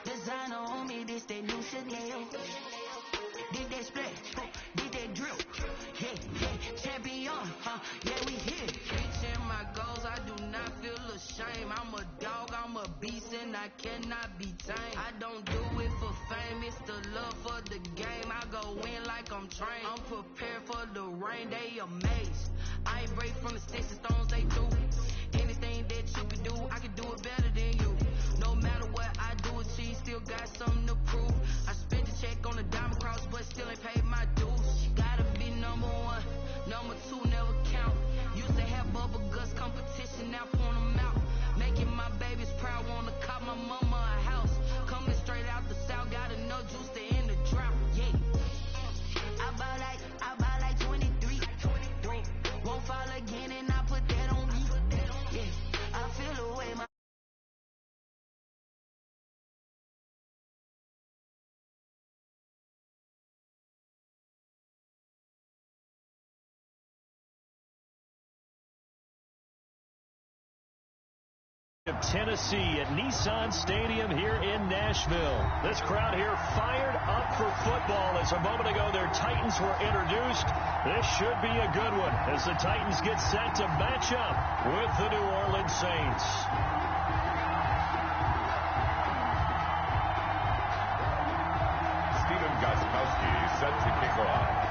Designer on me, this that new Chanel. Did that splash, did that drip. Yeah, champion, yeah, we here. Reaching my goals, I do not feel ashamed. I'm a dog, I'm a beast, and I cannot be tamed. I don't do it for fame, it's the love for the game. I go in like I'm trained. I'm prepared for the rain, they amazed. I ain't break from the sticks and stones they do. Anything that you can do, I can do it better than you. No matter what I do, achieve, still got something to prove. I spent the check on the diamond cross, but still ain't paid my dues. Gotta be number one, number two never count. Used to have bubble guts competition, now point them out. Making my babies proud, wanna cop my mama a house. Coming straight out the south, got enough juice to end the drought. Yeah, I buy like 23. Won't fall again, and I put that on me. Yeah, I feel the way my of Tennessee at Nissan Stadium here in Nashville. This crowd here fired up for football as a moment ago their Titans were introduced. This should be a good one as the Titans get set to match up with the New Orleans Saints. Stephen Gostkowski set to kick off.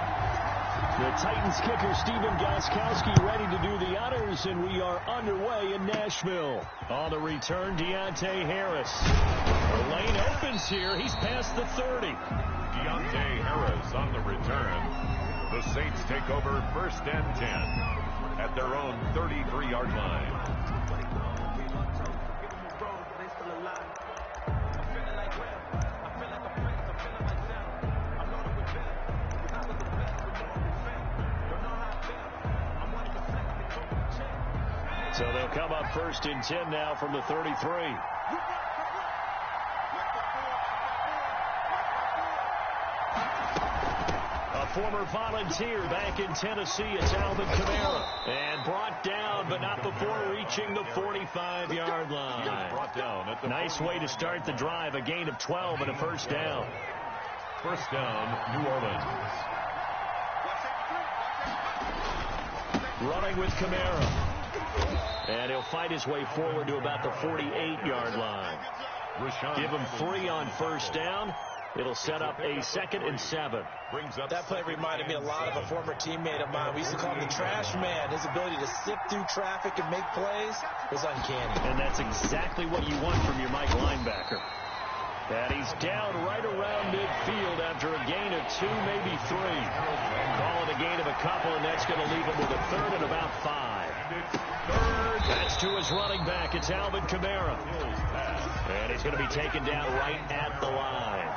The Titans kicker Stephen Gostkowski ready to do the honors, and we are underway in Nashville. On the return, Deontay Harris. The lane opens here. He's past the 30. Deontay Harris on the return. The Saints take over 1st and 10 at their own 33-yard line. So they'll come up 1st and 10 now from the 33. A former Volunteer back in Tennessee, it's Alvin Kamara. And brought down, but not before reaching the 45-yard line. Brought down at the nice way to start the drive, a gain of 12 and a first down. First down, New Orleans. Running with Kamara. And he'll fight his way forward to about the 48-yard line. Give him 3 on first down. It'll set up a 2nd and 7. That play reminded me a lot of a former teammate of mine. We used to call him the trash man. His ability to sift through traffic and make plays was uncanny. And that's exactly what you want from your Mike linebacker. And he's down right around midfield after a gain of 2, maybe 3. Call it a gain of a couple, and that's going to leave him with a 3rd and about 5. That's to his running back. It's Alvin Kamara. And he's going to be taken down right at the line.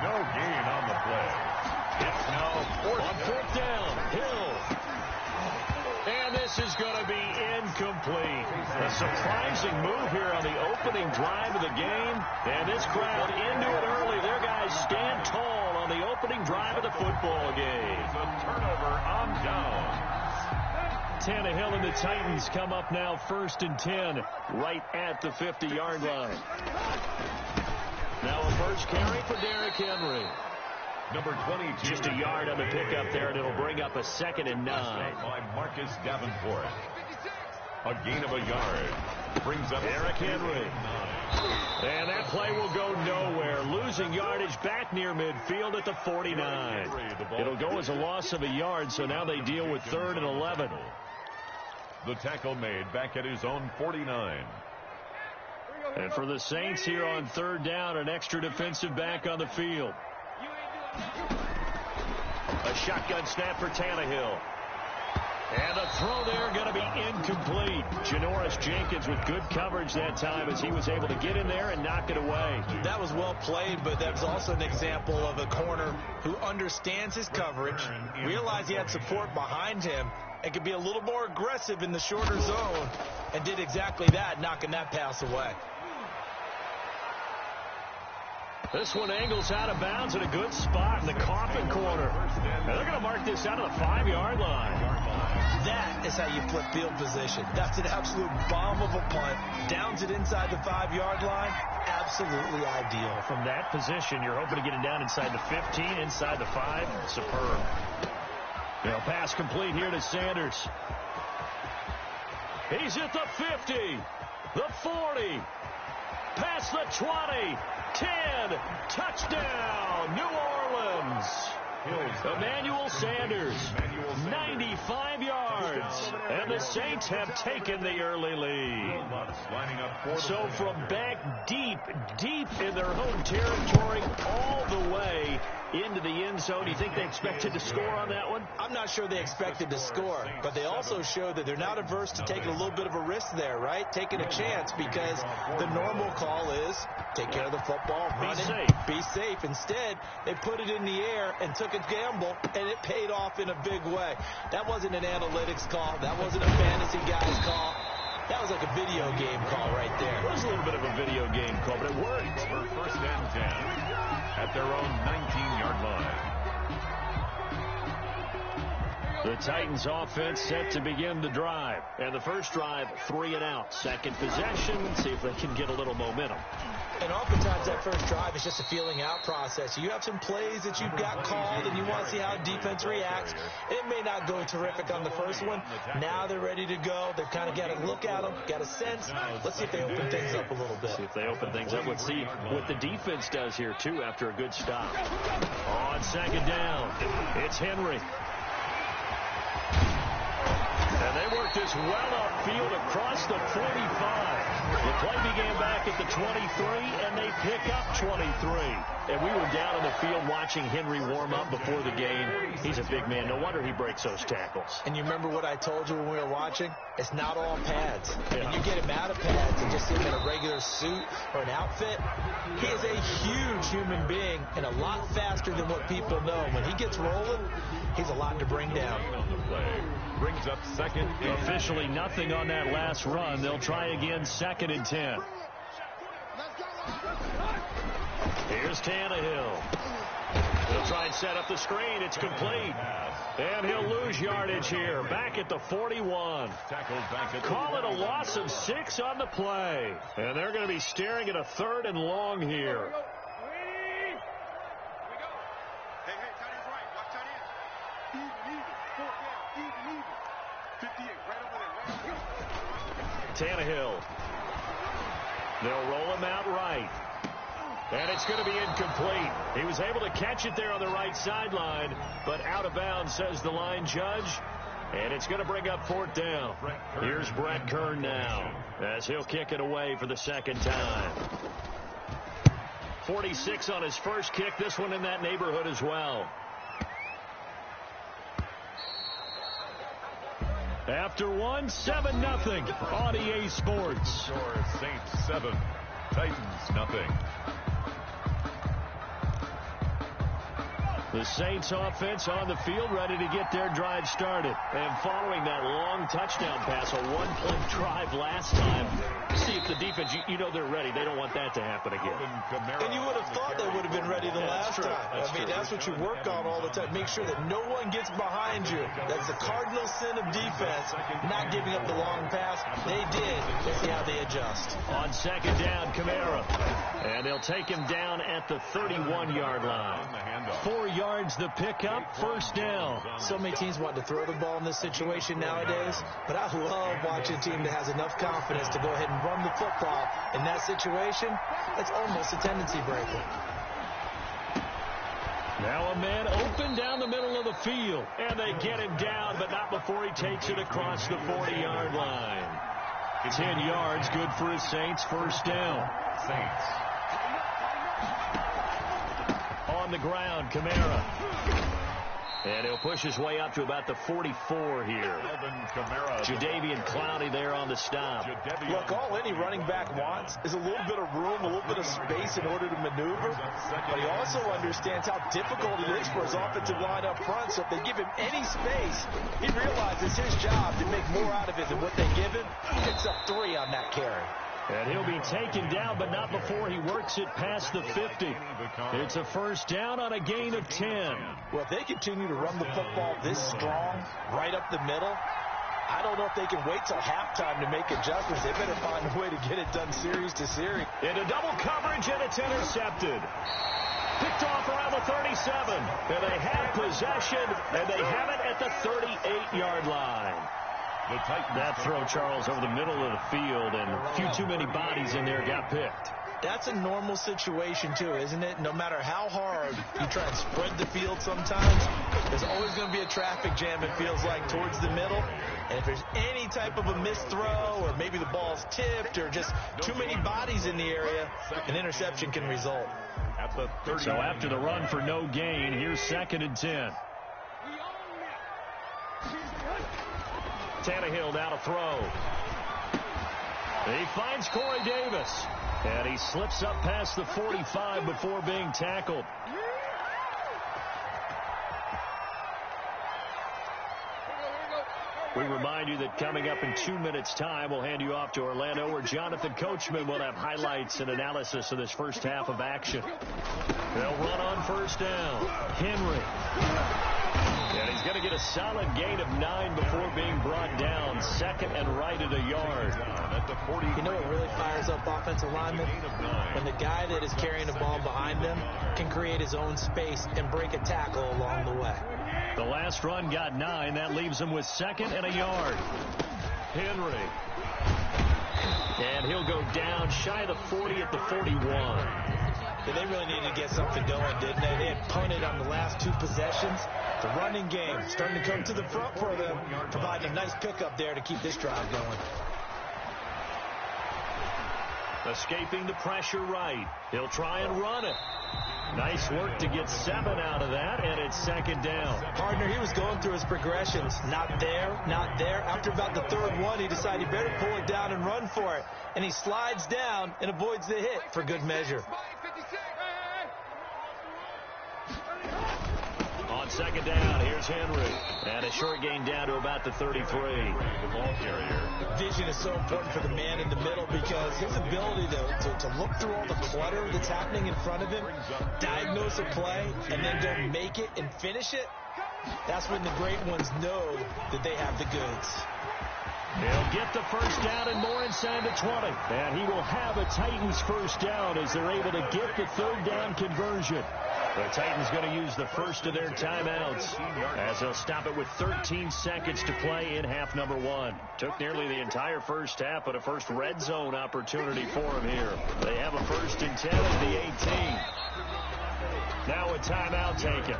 No gain on the play. It's now 4th down. Hill. And this is going to be incomplete. A surprising move here on the opening drive of the game. And this crowd into it early. Their guys stand tall on the opening drive of the football game. It's a turnover on down. Tannehill and the Titans come up now 1st and 10 right at the 50-yard line. Now a first carry for Derrick Henry. Number 22. Just a yard on the pickup there, and it'll bring up a 2nd and 9. By Marcus Davenport. A gain of a yard. Brings up Derrick Henry. And that play will go nowhere. Losing yardage back near midfield at the 49. It'll go as a loss of a yard, so now they deal with 3rd and 11. The tackle made back at his own 49. And for the Saints here on 3rd down, an extra defensive back on the field. A shotgun snap for Tannehill. And the throw there going to be incomplete. Janoris Jenkins with good coverage that time as he was able to get in there and knock it away. That was well played, but that was also an example of a corner who understands his coverage, realized he had support behind him, and could be a little more aggressive in the shorter zone, and did exactly that, knocking that pass away. This one angles out of bounds at a good spot in the coffin corner. And they're going to mark this out of the 5-yard line. That is how you flip field position. That's an absolute bomb of a punt. Downs it inside the 5-yard line. Absolutely ideal. From that position, you're hoping to get it down inside the 15, inside the 5. Superb. Pass complete here to Sanders. He's at the 50, the 40, past the 20, 10, touchdown, New Orleans. Emmanuel Sanders, 95 yards, and the Saints have taken the early lead. So from back deep in their home territory, all the way into the end zone, you think they expected to score on that one? I'm not sure they expected to score, but they also showed that they're not averse to taking a little bit of a risk there, right? Taking a chance, because the normal call is take care of the football, run it, be safe. Instead, they put it in the air and took a gamble, and it paid off in a big way. That wasn't an analytics call. That wasn't a fantasy guy's call. That was like a video game call right there. It was a little bit of a video game call, but it worked. For first and 10 at their own 19-yard line. The Titans offense set to begin the drive. And the first drive, 3 and out. Second possession, see if they can get a little momentum. And oftentimes that first drive is just a feeling out process. You have some plays that you've got called and you want to see how defense reacts. It may not go terrific on the first one. Now they're ready to go. They've kind of got to look at them, got a sense. Let's see if they open things up a little bit. See if they open things up. Let's see what the defense does here, too, after a good stop. On second down, it's Henry. And they worked this well upfield across the 45. The play began back at the 23, and they pick up 23. And we were down in the field watching Henry warm up before the game. He's a big man. No wonder he breaks those tackles. And you remember what I told you when we were watching? It's not all pads. Yeah. And you get him out of pads and just see him in a regular suit or an outfit. He is a huge human being and a lot faster than what people know. When he gets rolling, he's a lot to bring down. Brings up second. Officially nothing on that last run. They'll try again, second and 10. Here's Tannehill. He'll try and set up the screen. It's complete. And he'll lose yardage here. Back at the 41. Call it a loss of 6 on the play. And they're going to be staring at a 3rd and long here. Tannehill. They'll roll him out right. And it's going to be incomplete. He was able to catch it there on the right sideline, but out of bounds, says the line judge. And it's going to bring up 4th down. Here's Brett Kern now, as he'll kick it away for the second time. 46 on his first kick. This one in that neighborhood as well. After 1, 7-0 on EA Sports. Score Saints 7, Titans nothing. The Saints offense on the field, ready to get their drive started. And following that long touchdown pass, a one-play drive last time. See if the defense, you know they're ready. They don't want that to happen again. And you would have thought they would have been ready the last time. That's what you work on all the time. Make sure that no one gets behind you. That's the cardinal sin of defense, not giving up the long pass. They did. Let's see how they adjust. On second down, Kamara. And they'll take him down at the 31-yard line. 4 yards the pickup, first down. So many teams want to throw the ball in this situation nowadays, but I love watching a team that has enough confidence to go ahead and run the football. In that situation, that's almost a tendency breaker. Now a man open down the middle of the field, and they get him down, but not before he takes it across the 40-yard line. 10 yards, good for his Saints, first down. Saints. On the ground, Kamara. And he'll push his way up to about the 44 here. Jadeveon Clowney there on the stop. Look, all any running back wants is a little bit of room, a little bit of space in order to maneuver. But he also understands how difficult it is for his offensive line up front. So if they give him any space, he realizes his job to make more out of it than what they give him. He picks up 3 on that carry. And he'll be taken down, but not before he works it past the 50. It's a first down on a gain of 10. Well, if they continue to run the football this strong, right up the middle, I don't know if they can wait till halftime to make adjustments. They better find a way to get it done series to series. Into double coverage, and it's intercepted. Picked off around the 37. And they have possession, and they have it at the 38-yard line. That throw, Charles, over the middle of the field, and a few too many bodies in there got picked. That's a normal situation, too, isn't it? No matter how hard you try and spread the field sometimes, there's always going to be a traffic jam, it feels like, towards the middle. And if there's any type of a missed throw, or maybe the ball's tipped, or just too many bodies in the area, an interception can result. So after the run for no gain, here's 2nd and 10. Tannehill now to throw. He finds Corey Davis. And he slips up past the 45 before being tackled. We remind you that coming up in 2 minutes' time, we'll hand you off to Orlando, where Jonathan Coachman will have highlights and analysis of this first half of action. They'll run on first down. Henry. And he's going to get a solid gain of 9 before being brought down. 2nd and right at a yard. You know what really fires up offensive linemen? When the guy that is carrying the ball behind them can create his own space and break a tackle along the way. The last run got 9. That leaves him with 2nd and a yard. Henry. And he'll go down shy of the 40 at the 41. They really needed to get something going, didn't they? They had punted on the last 2 possessions. The running game starting to come to the front for them, providing a nice pickup there to keep this drive going. Escaping the pressure right. He'll try and run it. Nice work to get 7 out of that, and it's 2nd down. Partner, he was going through his progressions. Not there, not there. After about the 3rd one, he decided he better pull it down and run for it. And he slides down and avoids the hit for good measure. On 2nd down, here's Henry. And a short gain down to about the 33. The ball carrier. Vision is so important for the man in the middle because his ability to look through all the clutter that's happening in front of him, diagnose a play, and then go make it and finish it, that's when the great ones know that they have the goods. He'll get the first down and more inside the 20. And he will have a Titans first down as they're able to get the 3rd down conversion. The Titans going to use the first of their timeouts as they'll stop it with 13 seconds to play in half number 1. Took nearly the entire first half, but a first red zone opportunity for them here. They have a 1st and 10 at the 18. Now a timeout taken.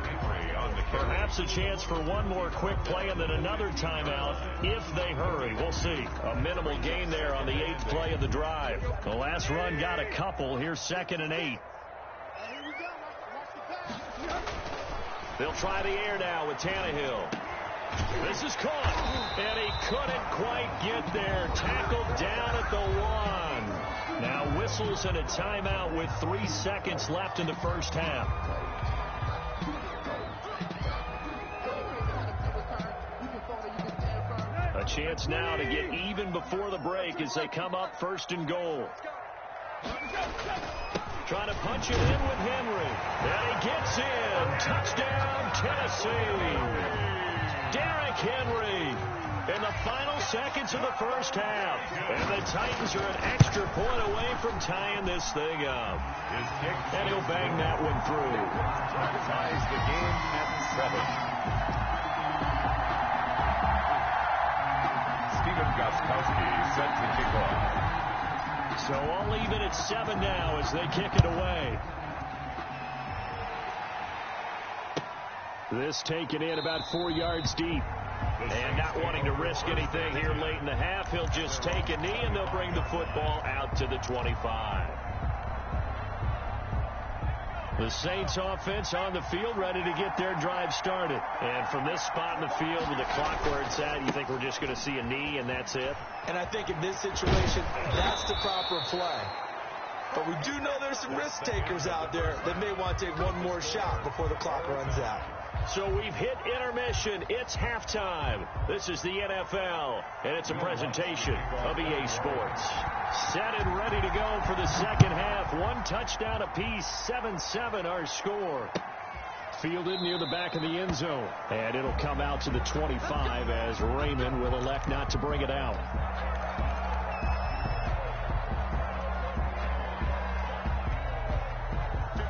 Perhaps a chance for one more quick play and then another timeout if they hurry. We'll see. A minimal gain there on the 8th play of the drive. The last run got a couple. Here's 2nd and 8. They'll try the air now with Tannehill. This is caught, and he couldn't quite get there. Tackled down at the 1. Now whistles and a timeout with 3 seconds left in the first half. A chance now to get even before the break as they come up 1st and goal. Trying to punch it in with Henry. And he gets in. Touchdown, Tennessee. Derrick Henry in the final seconds of the first half. And the Titans are an extra point away from tying this thing up. And he'll bang that one through. Ties the game at 7. Stephen Gostkowski set to kick off. So all even at 7 now as they kick it away. This taken in about 4 yards deep. And not wanting to risk anything here late in the half, he'll just take a knee and they'll bring the football out to the 25. The Saints offense on the field ready to get their drive started. And from this spot in the field with the clock where it's at, you think we're just going to see a knee and that's it? And I think in this situation, that's the proper play. But we do know there's some risk takers out there that may want to take one more shot before the clock runs out. So we've hit intermission. It's halftime. This is the NFL, and it's a presentation of EA Sports. Set and ready to go for the second half. 1 touchdown apiece, 7-7 our score. Fielded near the back of the end zone. And it'll come out to the 25 as Raymond will elect not to bring it out.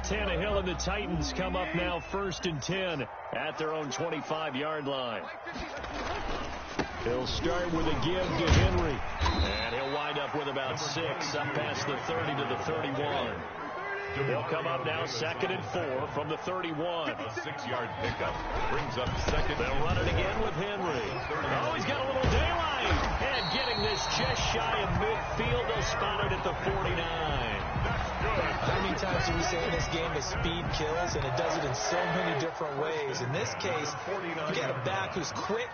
Tannehill and the Titans come up now 1st and 10 at their own 25-yard line. He'll start with a give to Henry. And he'll wind up with about 6 up past the 30 to the 31. They'll come up now 2nd and 4 from the 31. A 6-yard pickup brings up 2nd. They'll run it again with Henry. Oh, he's got a little daylight. And getting this just shy of midfield. They'll spot it at the 49. How many times do we say in this game that speed kills, and it does it in so many different ways? In this case, you got a back who's quick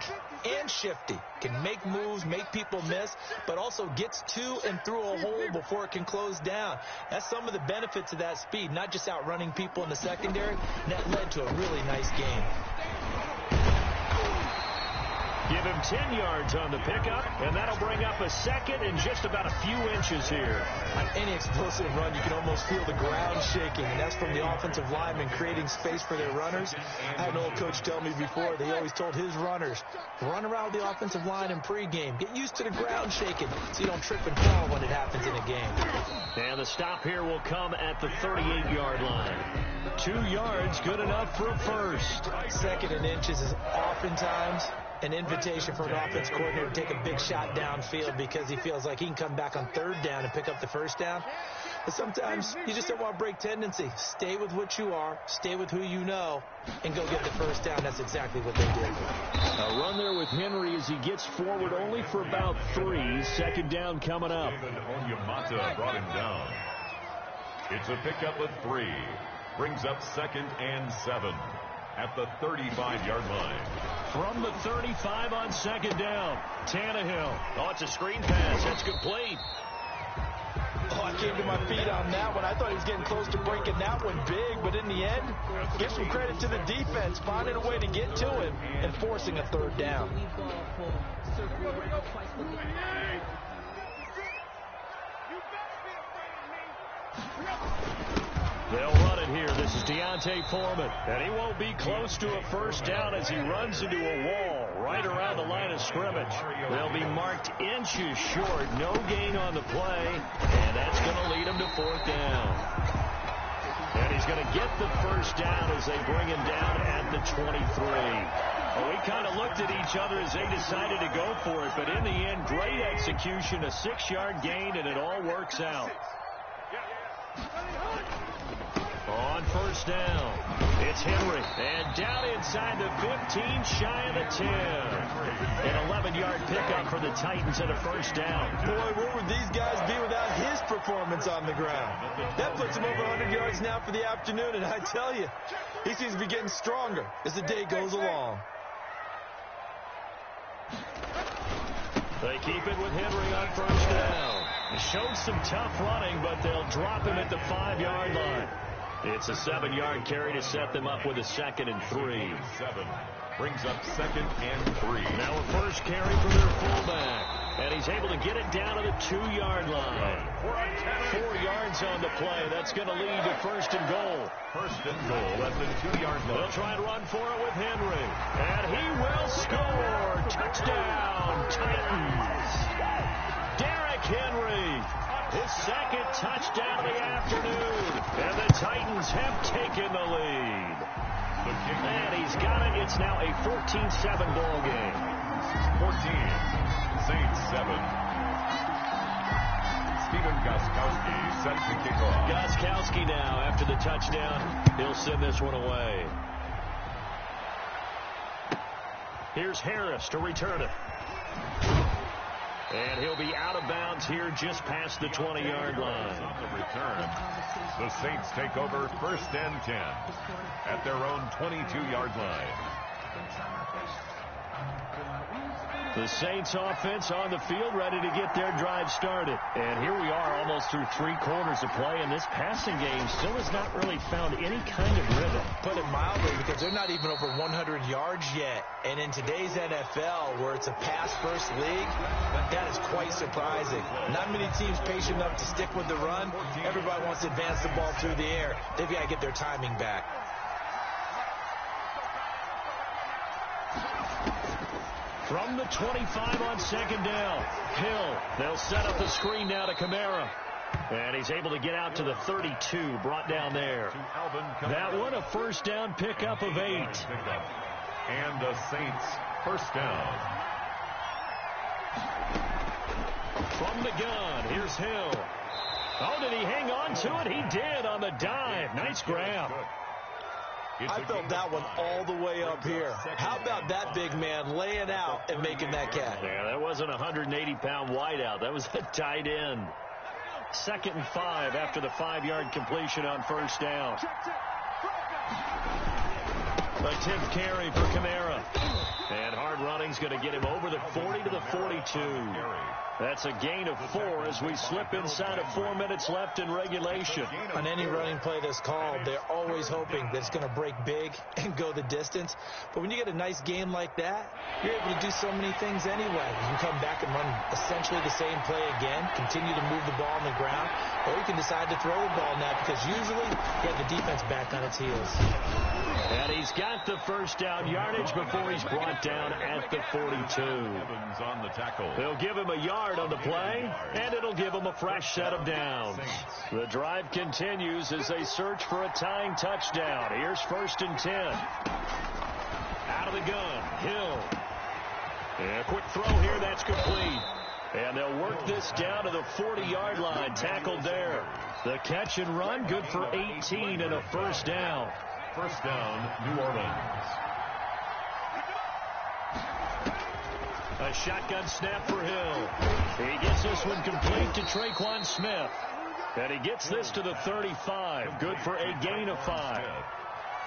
and shifty, can make moves, make people miss, but also gets to and through a hole before it can close down. That's some of the benefits of that speed, not just outrunning people in the secondary, and that led to a really nice game. Give him 10 yards on the pickup, and that'll bring up a 2nd and just about a few inches here. On any explosive run, you can almost feel the ground shaking, and that's from the offensive linemen creating space for their runners. I had an old coach tell me before that he always told his runners, run around the offensive line in pregame. Get used to the ground shaking so you don't trip and fall when it happens in a game. And the stop here will come at the 38-yard line. 2 yards, good enough for a first. 2nd and inches is oftentimes an invitation for an offense coordinator to take a big shot downfield because he feels like he can come back on 3rd down and pick up the 1st down. But sometimes you just don't want to break tendency. Stay with what you are, stay with who you know, and go get the 1st down. That's exactly what they did. A run there with Henry as he gets forward only for about 3. 2nd down coming up. David Onyemata brought him down. It's a pickup of 3. Brings up 2nd and 7 at the 35-yard line. From the 35 on 2nd down, Tannehill. Oh, it's a screen pass. That's complete. Oh, I came to my feet on that one. I thought he was getting close to breaking that one big, but in the end, give some credit to the defense, finding a way to get to him and forcing a 3rd down. They'll run it here. This is Deontay Foreman. And he won't be close to a 1st down as he runs into a wall right around the line of scrimmage. They'll be marked inches short. No gain on the play. And that's going to lead him to 4th down. And he's going to get the 1st down as they bring him down at the 23. Well, we kind of looked at each other as they decided to go for it. But in the end, great execution, a 6-yard gain, and it all works out. On 1st down, it's Henry, and down inside the 15, shy of the 10. An 11-yard pickup for the Titans at a 1st down. Boy, where would these guys be without his performance on the ground? That puts him over 100 yards now for the afternoon, and I tell you, he seems to be getting stronger as the day goes along. They keep it with Henry on 1st down. Showed some tough running, but they'll drop him at the 5-yard line. It's a 7-yard carry to set them up with a 2nd and 3. 7 brings up 2nd and 3. Now a first carry for their fullback. And he's able to get it down to the 2-yard line. 4 yards on the play. That's going to lead to 1st and goal. 1st and goal at the 2-yard line. They'll try and run for it with Henry. And he will score. Touchdown, Titans. Derrick Henry. His 2nd touchdown of the afternoon. And the Titans have taken the lead. And he's got it. It's now a 14-7 ball game. 14. Saints 7. Stephen Gostkowski set to kick off. Gostkowski now, after the touchdown, he'll send this one away. Here's Harris to return it. And he'll be out of bounds here just past the 20-yard line. On the return, the Saints take over 1st and 10 at their own 22-yard line. The Saints offense on the field, ready to get their drive started. And here we are almost through 3 quarters of play, and this passing game still has not really found any kind of rhythm. Put it mildly, because they're not even over 100 yards yet. And in today's NFL, where it's a pass-first league, that is quite surprising. Not many teams patient enough to stick with the run. Everybody wants to advance the ball through the air. They've got to get their timing back. From the 25 on second down. Hill. They'll set up the screen now to Kamara. And he's able to get out to the 32, brought down there. That one, a first down pickup of 8. And the Saints first down. From the gun, here's Hill. Oh, did he hang on to it? He did on the dive. Nice grab. I felt that one all the way up here. How about that big man laying out and making that catch? Yeah, that wasn't a 180-pound wideout. That was a tight end. 2nd and 5 after the 5-yard completion on first down. A 10th carry for Kamara. And hard running's going to get him over the 40 to the 42. That's a gain of 4 as we slip inside of 4 minutes left in regulation. On any running play that's called, they're always hoping that it's going to break big and go the distance. But when you get a nice game like that, you're able to do so many things anyway. You can come back and run essentially the same play again, continue to move the ball on the ground, or you can decide to throw the ball now because usually you have the defense back on its heels. And he's got the first down yardage before he's brought down at the 42. Evans on the tackle. They'll give him a yard on the play, and it'll give him a fresh set of downs. The drive continues as they search for a tying touchdown. Here's 1st and 10. Out of the gun, Hill. And a quick throw here, that's complete. And they'll work this down to the 40-yard line, tackled there. The catch and run, good for 18 and a first down. First down, New Orleans. A shotgun snap for Hill. He gets this one complete to Traquan Smith. And he gets this to the 35. Good for a gain of 5.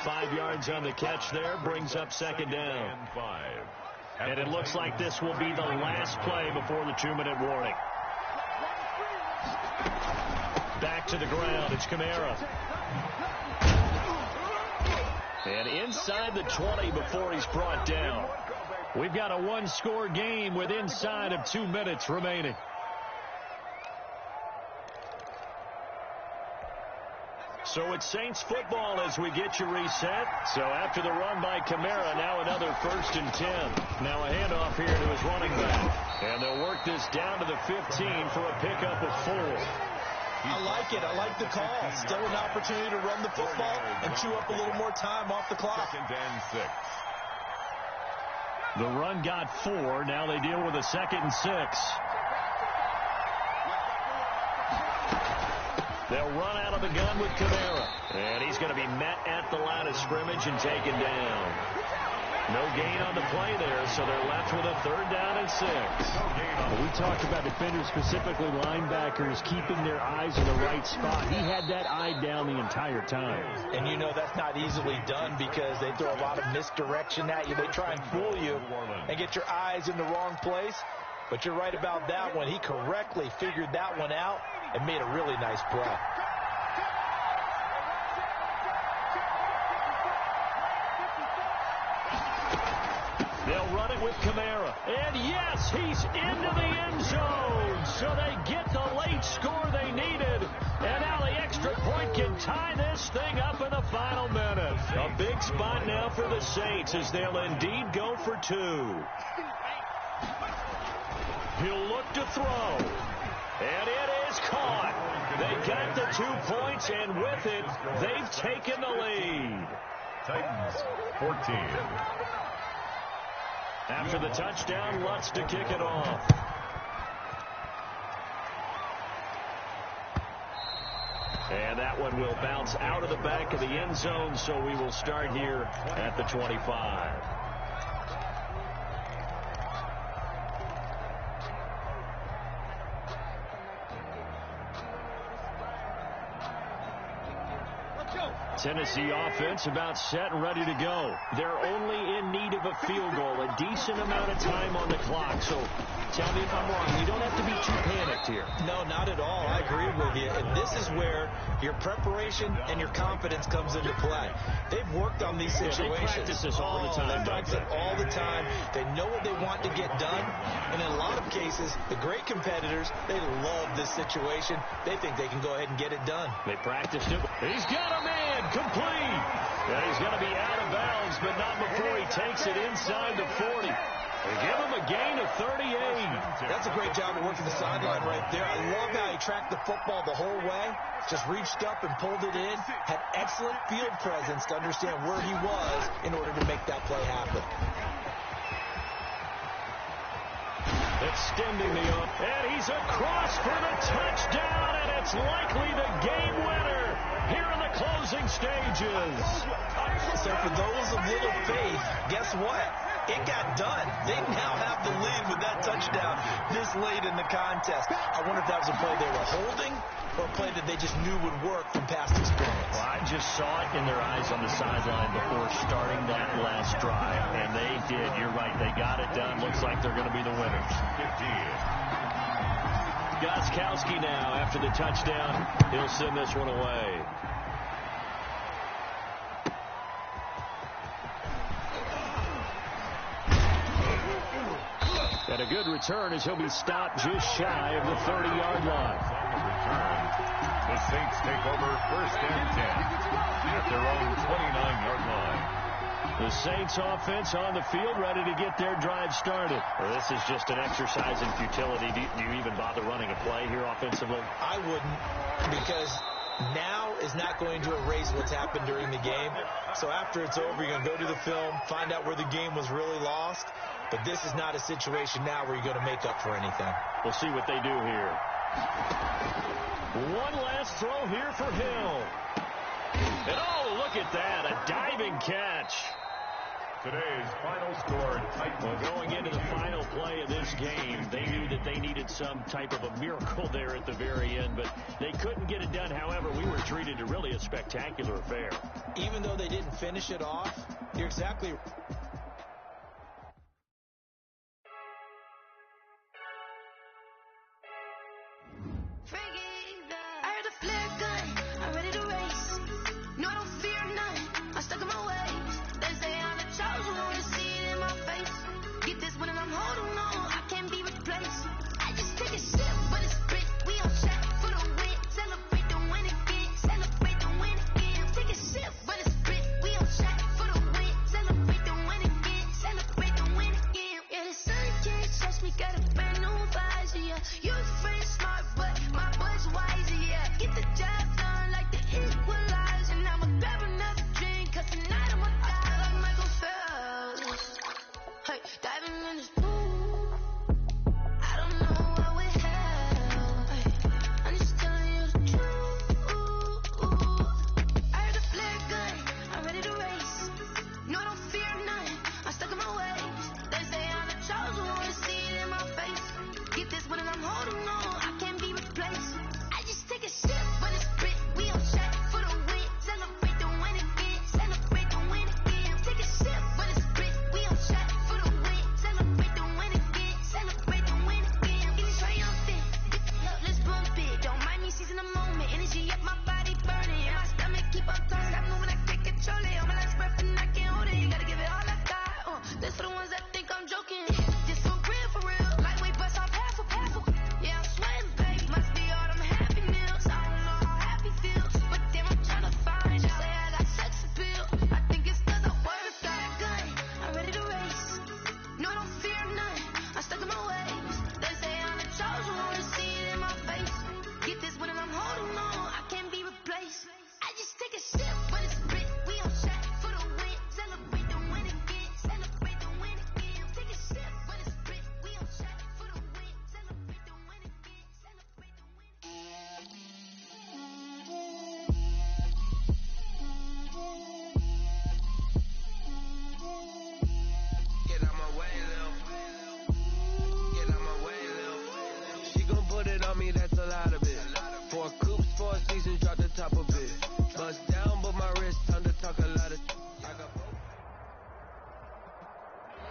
5 yards on the catch there. Brings up second down. And it looks like this will be the last play before the 2-minute warning. Back to the ground. It's Kamara. And inside the 20 before he's brought down. We've got a 1-score game with inside of 2 minutes remaining. So it's Saints football as we get you reset. So after the run by Kamara, now another 1st and 10. Now a handoff here to his running back. And they'll work this down to the 15 for a pickup of 4. I like it. I like the call. Still an opportunity to run the football and chew up a little more time off the clock. 2nd and 6. The run got 4. Now they deal with a 2nd and 6. They'll run out of the gun with Kamara. And he's going to be met at the line of scrimmage and taken down. No gain on the play there, so they're left with a 3rd down and 6. We talked about defenders, specifically linebackers, keeping their eyes in the right spot. He had that eye down the entire time. And you know that's not easily done because they throw a lot of misdirection at you. They try and fool you and get your eyes in the wrong place. But you're right about that one. He correctly figured that one out and made a really nice play. They'll run it with Kamara. And yes, he's into the end zone. So they get the late score they needed. And now the extra point can tie this thing up in the final minute. A big spot now for the Saints as they'll indeed go for 2. He'll look to throw. And it is caught. They got the 2 points, and with it, they've taken the lead. Titans 14. After the touchdown, Lutz to kick it off. And that one will bounce out of the back of the end zone, so we will start here at the 25. Tennessee offense about set and ready to go. They're only in need of a field goal, a decent amount of time on the clock. So tell me if I'm wrong. You don't have to be too panicked here. No, not at all. I agree with you. And this is where your preparation and your confidence comes into play. They've worked on these situations. They practice this all the time. They practice it all the time. They know what they want to get done. And in a lot of cases, the great competitors, they love this situation. They think they can go ahead and get it done. They practiced it. He's got a man. Complete. And he's going to be out of bounds, but not before he takes it inside the 40. They give him a gain of 38. That's a great job of working the sideline right there. I love how he tracked the football the whole way. Just reached up and pulled it in. Had excellent field presence to understand where he was in order to make that play happen. Extending the up, and he's across for the touchdown, and it's likely the game winner here in the closing stages. So for those of little faith, guess what? It got done. They now have the lead with that touchdown this late in the contest. I wonder if that was a play they were holding or a play that they just knew would work from past experience. Well, I just saw it in their eyes on the sideline before starting that last drive, and they did. You're right. They got it done. Looks like they're going to be the winners. 15. Gostkowski now, after the touchdown, he'll send this one away. And a good return as he'll be stopped just shy of the 30-yard line. The Saints take over 1st and 10 at their own 29-yard line. The Saints offense on the field, ready to get their drive started. Well, this is just an exercise in futility. Do you even bother running a play here offensively? I wouldn't, because now is not going to erase what's happened during the game. So after it's over, you're going to go to the film, find out where the game was really lost. But this is not a situation now where you're going to make up for anything. We'll see what they do here. One last throw here for Hill. And oh, look at that, a diving catch. Today's final score, Titans. Well, going into the final play of this game, they knew that they needed some type of a miracle there at the very end, but they couldn't get it done. However, we were treated to really a spectacular affair. Even though they didn't finish it off, you're exactly right.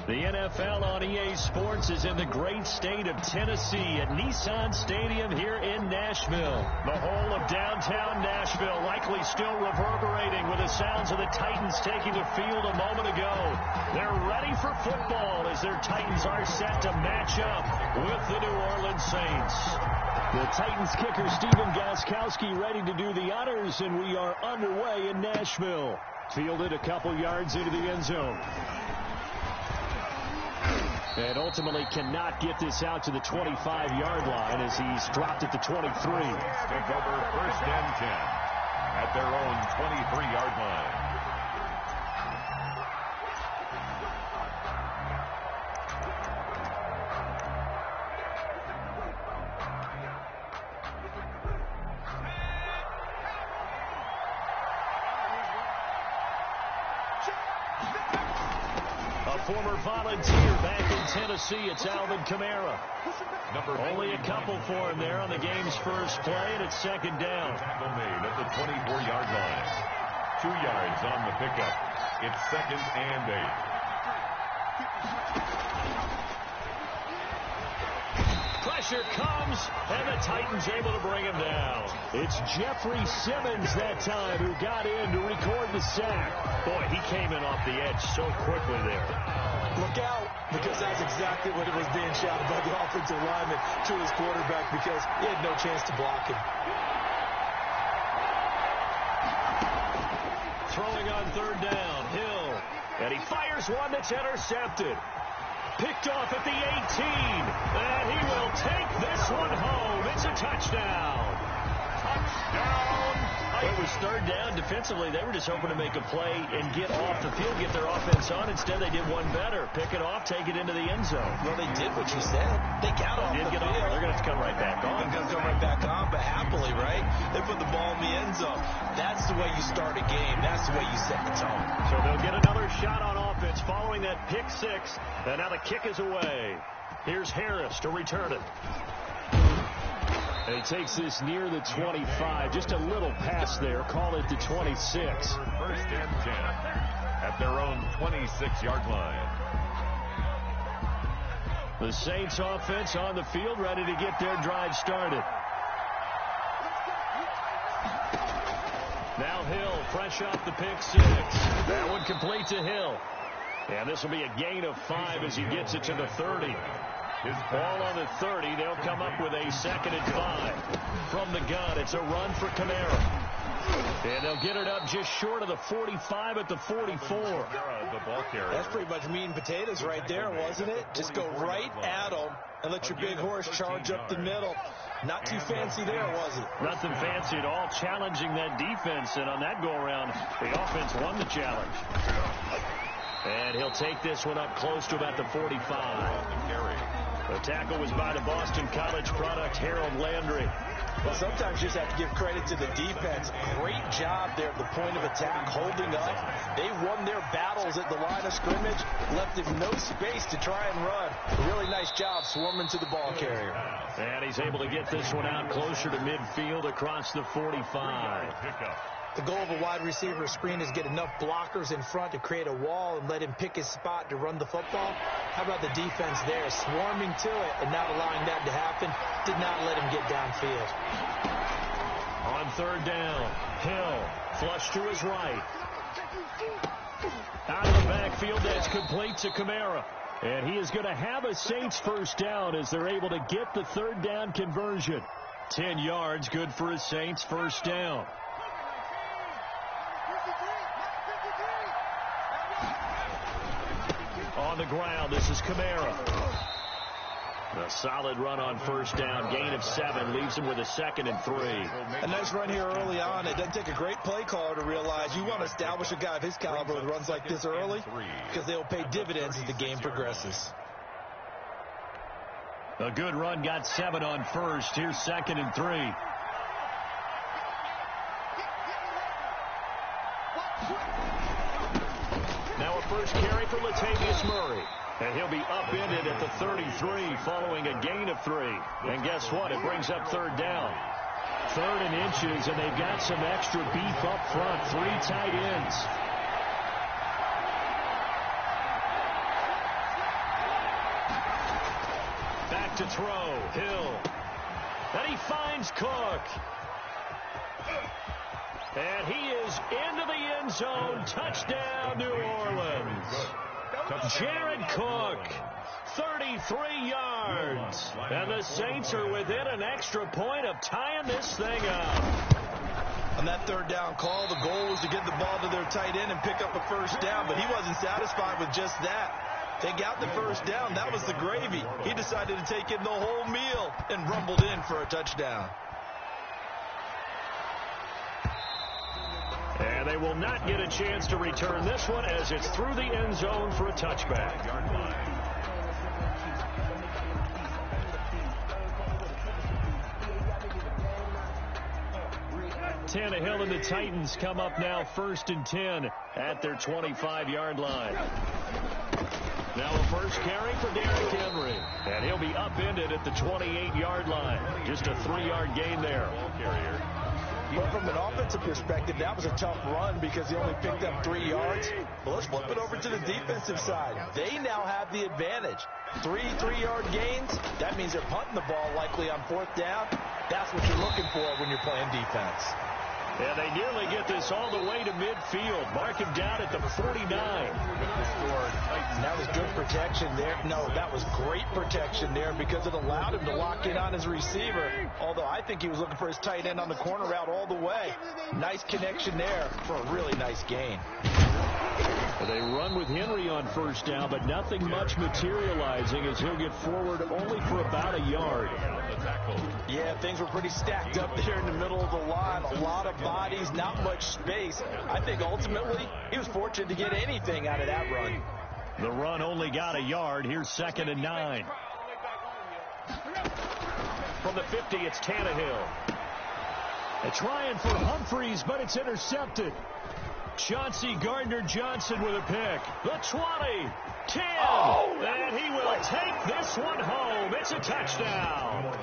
The NFL on EA Sports is in the great state of Tennessee at Nissan Stadium here in Nashville. The whole of downtown Nashville likely still reverberating with the sounds of the Titans taking the field a moment ago. They're ready for football as their Titans are set to match up with the New Orleans Saints. The Titans kicker Stephen Gostkowski ready to do the honors, and we are underway in Nashville. Fielded a couple yards into the end zone. And ultimately cannot get this out to the 25-yard line as he's dropped at the 23. Take over 1st and 10 at their own 23-yard line. Former Volunteer back in Tennessee, it's Alvin Kamara. Only a couple for him there on the game's first play, and it's 2nd down. Tackle made at the 24-yard line. 2 yards on the pickup. It's 2nd and 8. Pressure comes, and the Titans able to bring him down. It's Jeffrey Simmons that time who got in to record the sack. Boy, he came in off the edge so quickly there. Look out, because that's exactly what it was being shouted by the offensive lineman to his quarterback, because he had no chance to block him. Throwing on 3rd down, Hill. And he fires one that's intercepted. Picked off at the 18. And he will take this one home. It's a touchdown. Touchdown. It was 3rd down. Defensively, they were just hoping to make a play and get off the field, get their offense on. Instead, they did one better. Pick it off, take it into the end zone. Well, they did what you said. They got off the field. They're going to have to come right back on. They're going to come right back on, but happily, right? They put the ball in the end zone. That's the way you start a game. That's the way you set the tone. So they'll get another shot on offense following that pick 6. And now the kick is away. Here's Harris to return it. And he takes this near the 25. Just a little pass there. Call it the 26. 1st and 10 at their own 26-yard line. The Saints offense on the field, ready to get their drive started. Now Hill, fresh off the pick 6. That one complete to Hill. And this will be a gain of 5 as he gets it to the 30. His ball on the 30. They'll come up with a 2nd and 5. From the gun, it's a run for Kamara. And they'll get it up just short of the 45 at the 44. That's pretty much meat and potatoes right there, wasn't it? Just go right at them and let your big horse charge up the middle. Not too fancy there, was it? Nothing fancy at all, challenging that defense. And on that go-around, the offense won the challenge. And he'll take this one up close to about the 45. The tackle was by the Boston College product, Harold Landry. Well, sometimes you just have to give credit to the defense. Great job there at the point of attack, holding up. They won their battles at the line of scrimmage, left him no space to try and run. A really nice job swarming to the ball carrier. And he's able to get this one out closer to midfield across the 45. The goal of a wide receiver screen is get enough blockers in front to create a wall and let him pick his spot to run the football. How about the defense there, swarming to it and not allowing that to happen? Did not let him get downfield. On 3rd down, Hill, flush to his right. Out of the backfield, that's complete to Kamara. And he is going to have a Saints 1st down as they're able to get the 3rd down conversion. 10 yards, good for a Saints 1st down. On the ground, this is Kamara. A solid run on 1st down, gain of 7, leaves him with a 2nd and 3. A nice run here early on. It doesn't take a great play caller to realize you want to establish a guy of his caliber with runs like this early, because they'll pay dividends as the game progresses. A good run, got 7 on 1st. Here's 2nd and 3. Now a first carry for Latavius Murray. And he'll be upended at the 33 following a gain of 3. And guess what? It brings up 3rd down. 3rd and inches, and they've got some extra beef up front. 3 tight ends. Back to throw. Hill. And he finds Cook. And he is into the end zone. Touchdown, New Orleans. Jared Cook, 33 yards. And the Saints are within an extra point of tying this thing up. On that 3rd down call, the goal was to get the ball to their tight end and pick up a 1st down, but he wasn't satisfied with just that. They got the first down. That was the gravy. He decided to take in the whole meal and rumbled in for a touchdown. And they will not get a chance to return this one as it's through the end zone for a touchback. Tannehill and the Titans come up now 1st and 10 at their 25-yard line. Now a first carry for Derrick Henry. And he'll be upended at the 28-yard line. Just a 3-yard gain there. But from an offensive perspective, that was a tough run because he only picked up 3 yards. But let's flip it over to the defensive side. They now have the advantage. 3-3-yard gains, that means they're punting the ball likely on 4th down. That's what you're looking for when you're playing defense. And they nearly get this all the way to midfield. Mark him down at the 49. That was good protection there. No, that was great protection there because it allowed him to lock in on his receiver. Although I think he was looking for his tight end on the corner route all the way. Nice connection there for a really nice gain. They run with Henry on 1st down, but nothing much materializing as he'll get forward only for about a yard. Yeah, things were pretty stacked up there in the middle of the line. A lot of bodies, not much space. I think ultimately he was fortunate to get anything out of that run. The run only got a yard. Here's 2nd and 9. From the 50, it's Tannehill. They're trying for Humphreys, but it's intercepted. Chauncey Gardner-Johnson with a pick. The 20, 10, and he will take this one home. It's a touchdown.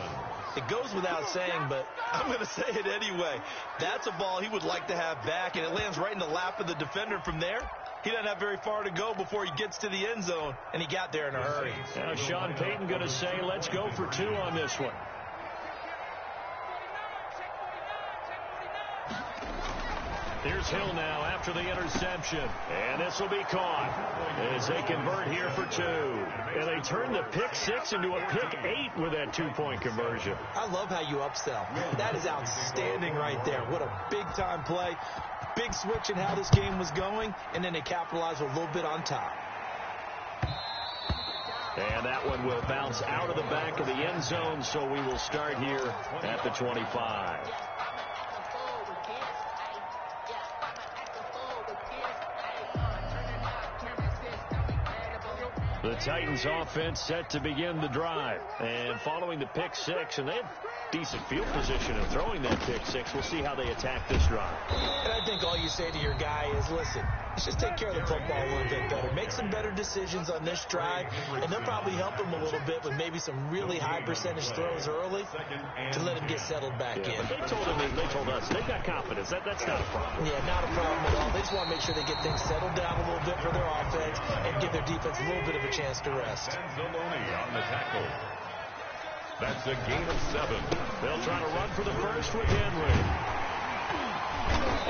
It goes without saying, but I'm going to say it anyway. That's a ball he would like to have back, and it lands right in the lap of the defender from there. He doesn't have very far to go before he gets to the end zone, and he got there in a hurry. Now Sean Payton going to say, let's go for 2 on this one. Here's Hill now after the interception. And this will be caught as they convert here for 2. And they turn the pick 6 into a pick 8 with that 2-point conversion. I love how you upsell. That is outstanding right there. What a big-time play. Big switch in how this game was going, and then they capitalize a little bit on top. And that one will bounce out of the back of the end zone, so we will start here at the 25. The Titans offense set to begin the drive. And following the pick 6, and they have decent field position of throwing that pick 6. We'll see how they attack this drive. And I think all you say to your guy is, listen, let's just take care of the football a little bit better. Make some better decisions on this drive, and they'll probably help him a little bit with maybe some really high percentage throws early to let him get settled back in. But they told us they've got confidence. That's not a problem. Yeah, not a problem at all. They just want to make sure they get things settled down a little bit for their offense and give their defense a little bit of a chance to rest. On the tackle. That's a gain of 7. They'll try to run for the first with Henry.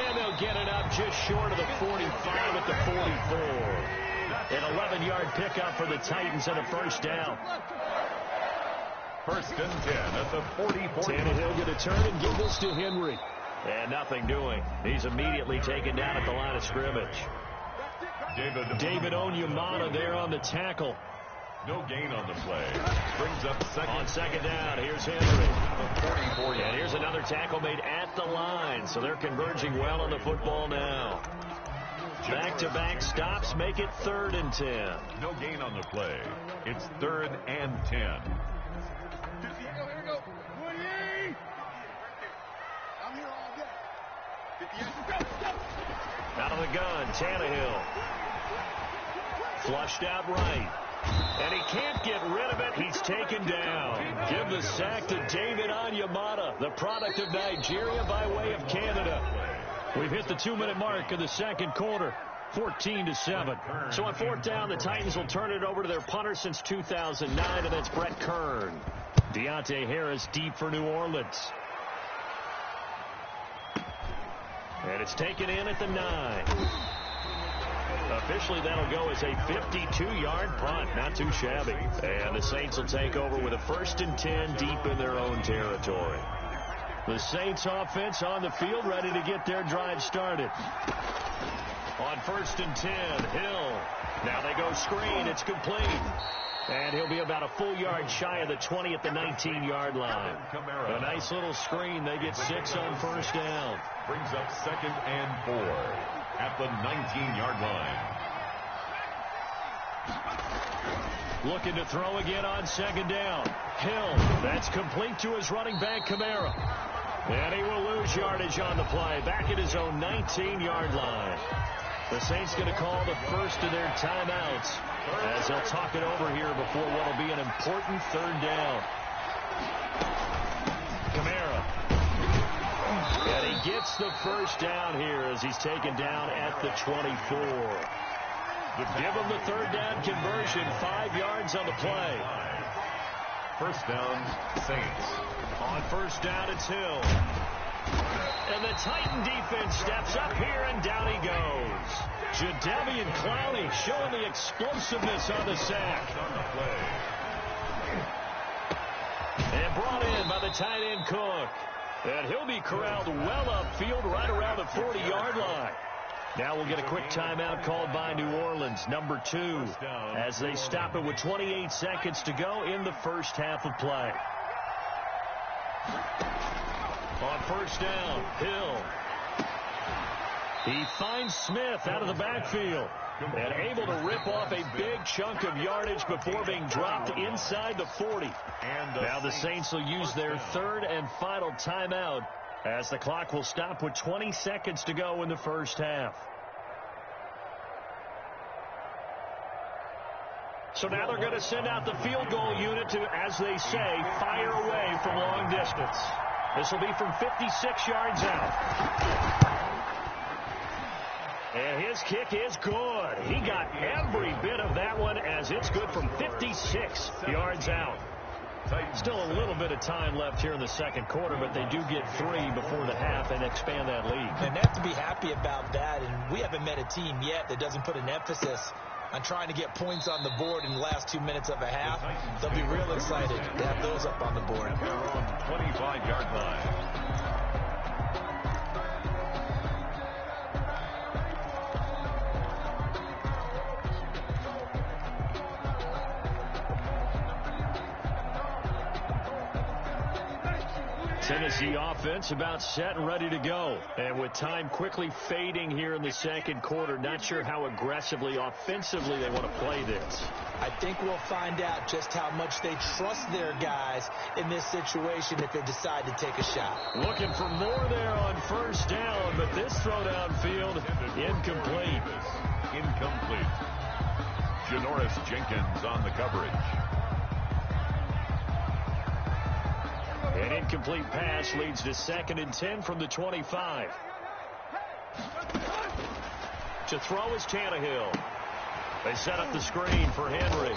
And they'll get it up just short of the 45 at the 44. An 11-yard pickup for the Titans and a first down. 1st and 10 at the 44. Tannehill going to turn and give this to Henry. And nothing doing. He's immediately taken down at the line of scrimmage. David Onyemata there on the tackle. No gain on the play. Brings up second. On 2nd down, here's Henry. And here's another tackle made at the line. So they're converging well on the football now. Back-to-back stops make it 3rd and 10. No gain on the play. It's 3rd and 10. Here we go. 28. I'm here all day. 58. Out of the gun, Tannehill. Flushed out right. And he can't get rid of it. He's taken down. Give the sack to David Onyemata, the product of Nigeria by way of Canada. We've hit the 2-minute mark in the second quarter. 14-7. So on 4th down, the Titans will turn it over to their punter since 2009, and that's Brett Kern. Deontay Harris deep for New Orleans. And it's taken in at the 9. Officially, that'll go as a 52-yard punt. Not too shabby. And the Saints will take over with a 1st and 10 deep in their own territory. The Saints offense on the field ready to get their drive started. On 1st and 10, Hill. Now they go screen. It's complete. And he'll be about a full yard shy of the 20 at the 19-yard line. A nice little screen. They get 6 on 1st down. Brings up 2nd and 4 at the 19-yard line. Looking to throw again on 2nd down. Hill. That's complete to his running back, Kamara. And he will lose yardage on the play. Back at his own 19-yard line. The Saints going to call the first of their timeouts as they'll talk it over here before what will be an important 3rd down. Kamara. And he gets the first down here as he's taken down at the 24. Give him the 3rd down conversion, 5 yards on the play. 1st down, Saints. On 1st down, it's Hill. And the Titan defense steps up here, and down he goes. Jadeveon Clowney showing the explosiveness on the sack. And brought in by the tight end Cook. And he'll be corralled well upfield right around the 40-yard line. Now we'll get a quick timeout called by New Orleans, number 2, as they stop it with 28 seconds to go in the first half of play. On 1st down, Hill. He finds Smith out of the backfield and able to rip off a big chunk of yardage before being dropped inside the 40. Now the Saints will use their 3rd and final timeout as the clock will stop with 20 seconds to go in the first half. So now they're going to send out the field goal unit to, as they say, fire away from long distance. This will be from 56 yards out. And his kick is good. He got every bit of that one as it's good from 56 yards out. Still a little bit of time left here in the 2nd quarter, but they do get 3 before the half and expand that lead. And they have to be happy about that, and we haven't met a team yet that doesn't put an emphasis on trying to get points on the board in the last 2 minutes of a half. They'll be real excited to have those up on the board. They're on the 25-yard line. Tennessee offense about set and ready to go. And with time quickly fading here in the 2nd quarter, not sure how aggressively, offensively they want to play this. I think we'll find out just how much they trust their guys in this situation if they decide to take a shot. Looking for more there on 1st down, but this throw downfield, incomplete. Incomplete. Janoris Jenkins on the coverage. An incomplete pass leads to 2nd and 10 from the 25. To throw is Tannehill. They set up the screen for Henry.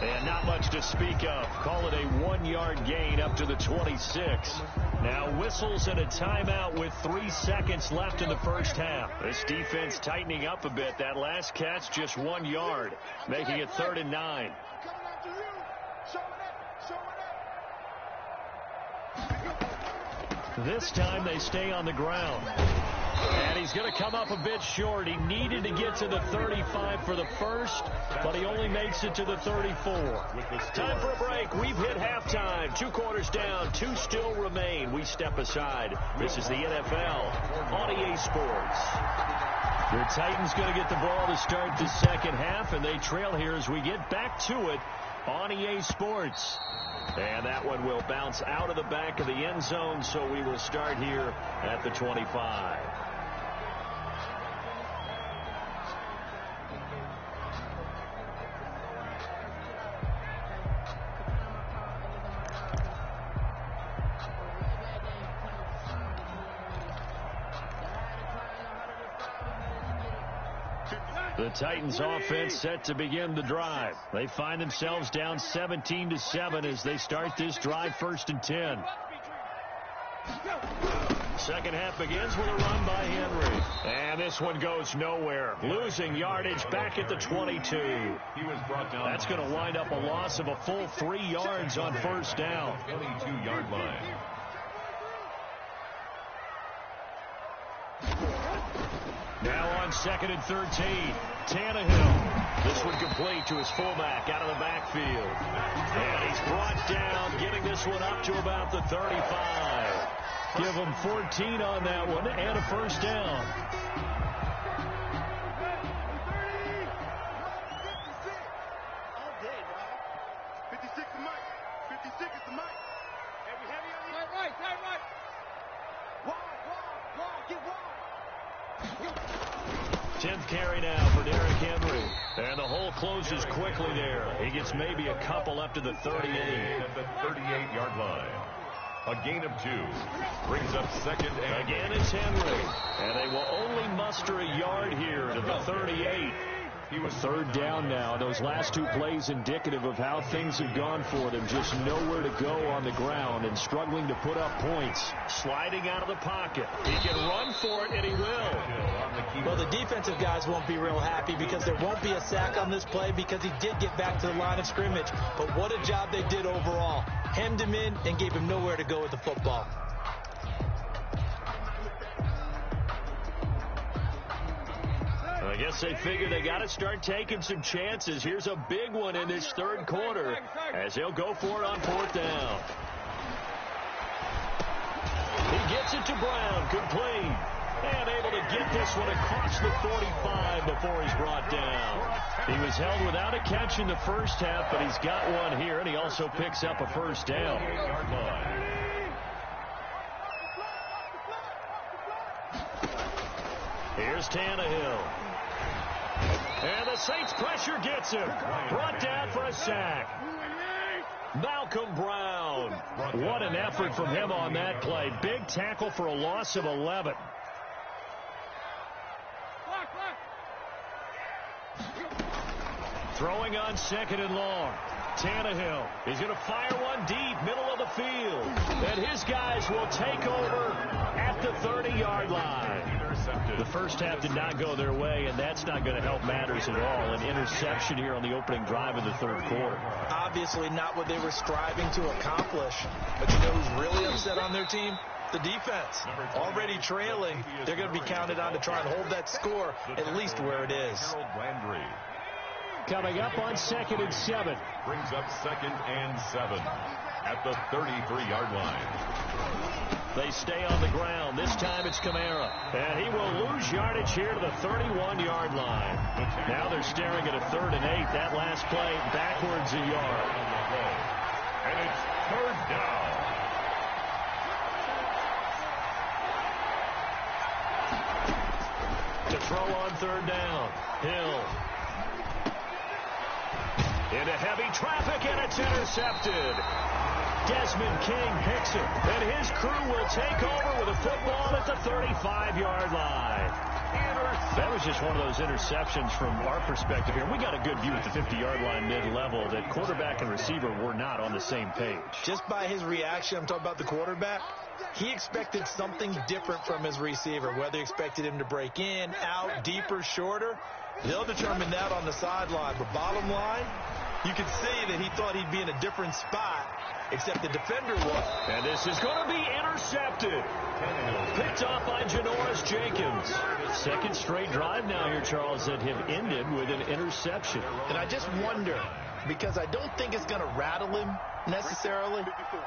And not much to speak of. Call it a 1-yard gain up to the 26. Now whistles and a timeout with 3 seconds left in the first half. This defense tightening up a bit. That last catch just 1 yard, making it 3rd and 9. This time they stay on the ground. And he's going to come up a bit short. He needed to get to the 35 for the first, but he only makes it to the 34. Time for a break. We've hit halftime. 2 quarters down. 2 still remain. We step aside. This is the NFL on EA Sports. Your Titans going to get the ball to start the 2nd half, and they trail here as we get back to it on EA Sports. And that one will bounce out of the back of the end zone, so we will start here at the 25. The Titans offense set to begin the drive. They find themselves down 17-7 as they start this drive 1st and 10. Second half begins with a run by Henry. And this one goes nowhere. Losing yardage back at the 22. He was brought down. That's going to wind up a loss of a full 3 yards on 1st down. 22-yard line. Now on 2nd and 13, Tannehill. This one complete to his fullback out of the backfield. And he's brought down, getting this one up to about the 35. Give him 14 on that one and a first down. Tenth carry now for Derrick Henry. And the hole closes quickly there. He gets maybe a couple up to the 38. At the 38-yard line. A gain of 2. Brings up 2nd and... Again, it's Henry. And they will only muster a yard here to the 38. He was 3rd down now. Those last 2 plays indicative of how things have gone for them. Just nowhere to go on the ground and struggling to put up points. Sliding out of the pocket. He can run for it, and he will. Well, the defensive guys won't be real happy because there won't be a sack on this play because he did get back to the line of scrimmage. But what a job they did overall. Hemmed him in and gave him nowhere to go with the football. I guess they figure they got to start taking some chances. Here's a big one in this 3rd quarter as they'll go for it on 4th down. He gets it to Brown, complete. And able to get this one across the 45 before he's brought down. He was held without a catch in the first half, but he's got one here, and he also picks up a first down. Here's Tannehill. And the Saints pressure gets him. Brought down for a sack. Malcolm Brown. What an effort from him on that play. Big tackle for a loss of 11. Throwing on 2nd and long. Tannehill is going to fire one deep, middle of the field. And his guys will take over at the 30-yard line. The first half did not go their way, and that's not going to help matters at all. An interception here on the opening drive of the 3rd quarter. Obviously not what they were striving to accomplish. But you know who's really upset on their team? The defense. Already trailing, they're going to be counted on to try and hold that score at least where it is. Coming up on 2nd and 7. Brings up 2nd and 7 at the 33-yard line. They stay on the ground. This time it's Kamara. And he will lose yardage here to the 31-yard line. Now they're staring at a 3rd and 8. That last play backwards a yard. And it's 3rd down. To throw on 3rd down. Hill. Into heavy traffic, and it's intercepted. Desmond King picks it, and his crew will take over with a football at the 35-yard line. That was just one of those interceptions from our perspective here. We got a good view at the 50-yard line mid-level that quarterback and receiver were not on the same page. Just by his reaction, I'm talking about the quarterback, he expected something different from his receiver, whether he expected him to break in, out, deeper, shorter. They'll determine that on the sideline. But bottom line, you can see that he thought he'd be in a different spot, except the defender was. And this is going to be intercepted. Picked off by Janoris Jenkins. 2nd straight drive now here, Charles, that have ended with an interception. And I just wonder, because I don't think it's going to rattle him necessarily,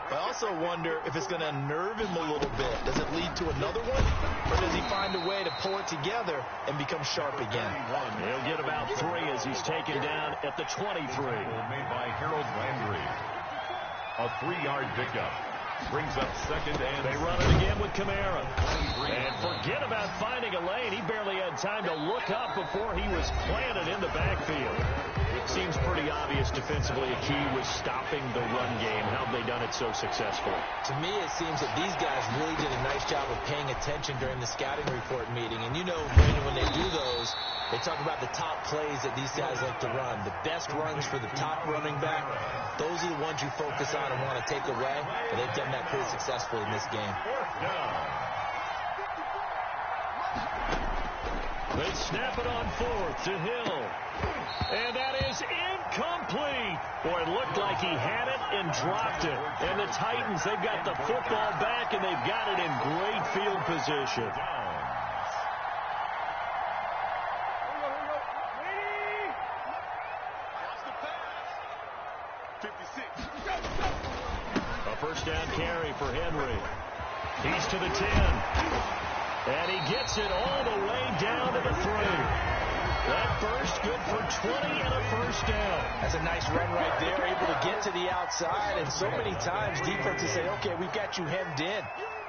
but I also wonder if it's going to unnerve him a little bit. Does it lead to another one, or does he find a way to pull it together and become sharp again? He'll get about 3 as he's taken down at the 23. Made by Harold Landry. A 3-yard pickup. Brings up 2nd and... They run it again with Kamara. And forget about finding a lane. He barely had time to look up before he was planted in the backfield. It seems pretty obvious defensively a key was stopping the run game. How have they done it so successfully? To me, it seems that these guys really did a nice job of paying attention during the scouting report meeting. And you know, Brandon, when they do those, they talk about the top plays that these guys like to run. The best runs for the top running back. Those are the ones you focus on and want to take away. And they've done that pretty successfully in this game. They snap it on 4th to Hill. And that is incomplete. Boy, it looked like he had it and dropped it. And the Titans, they've got the football back, and they've got it in great field position. first down carry for Henry. He's to the 10. And he gets it all the way down to the 3. That burst good for 20 and a first down. That's a nice run right there, able to get to the outside. And so many times defenses say, okay, we've got you hemmed in.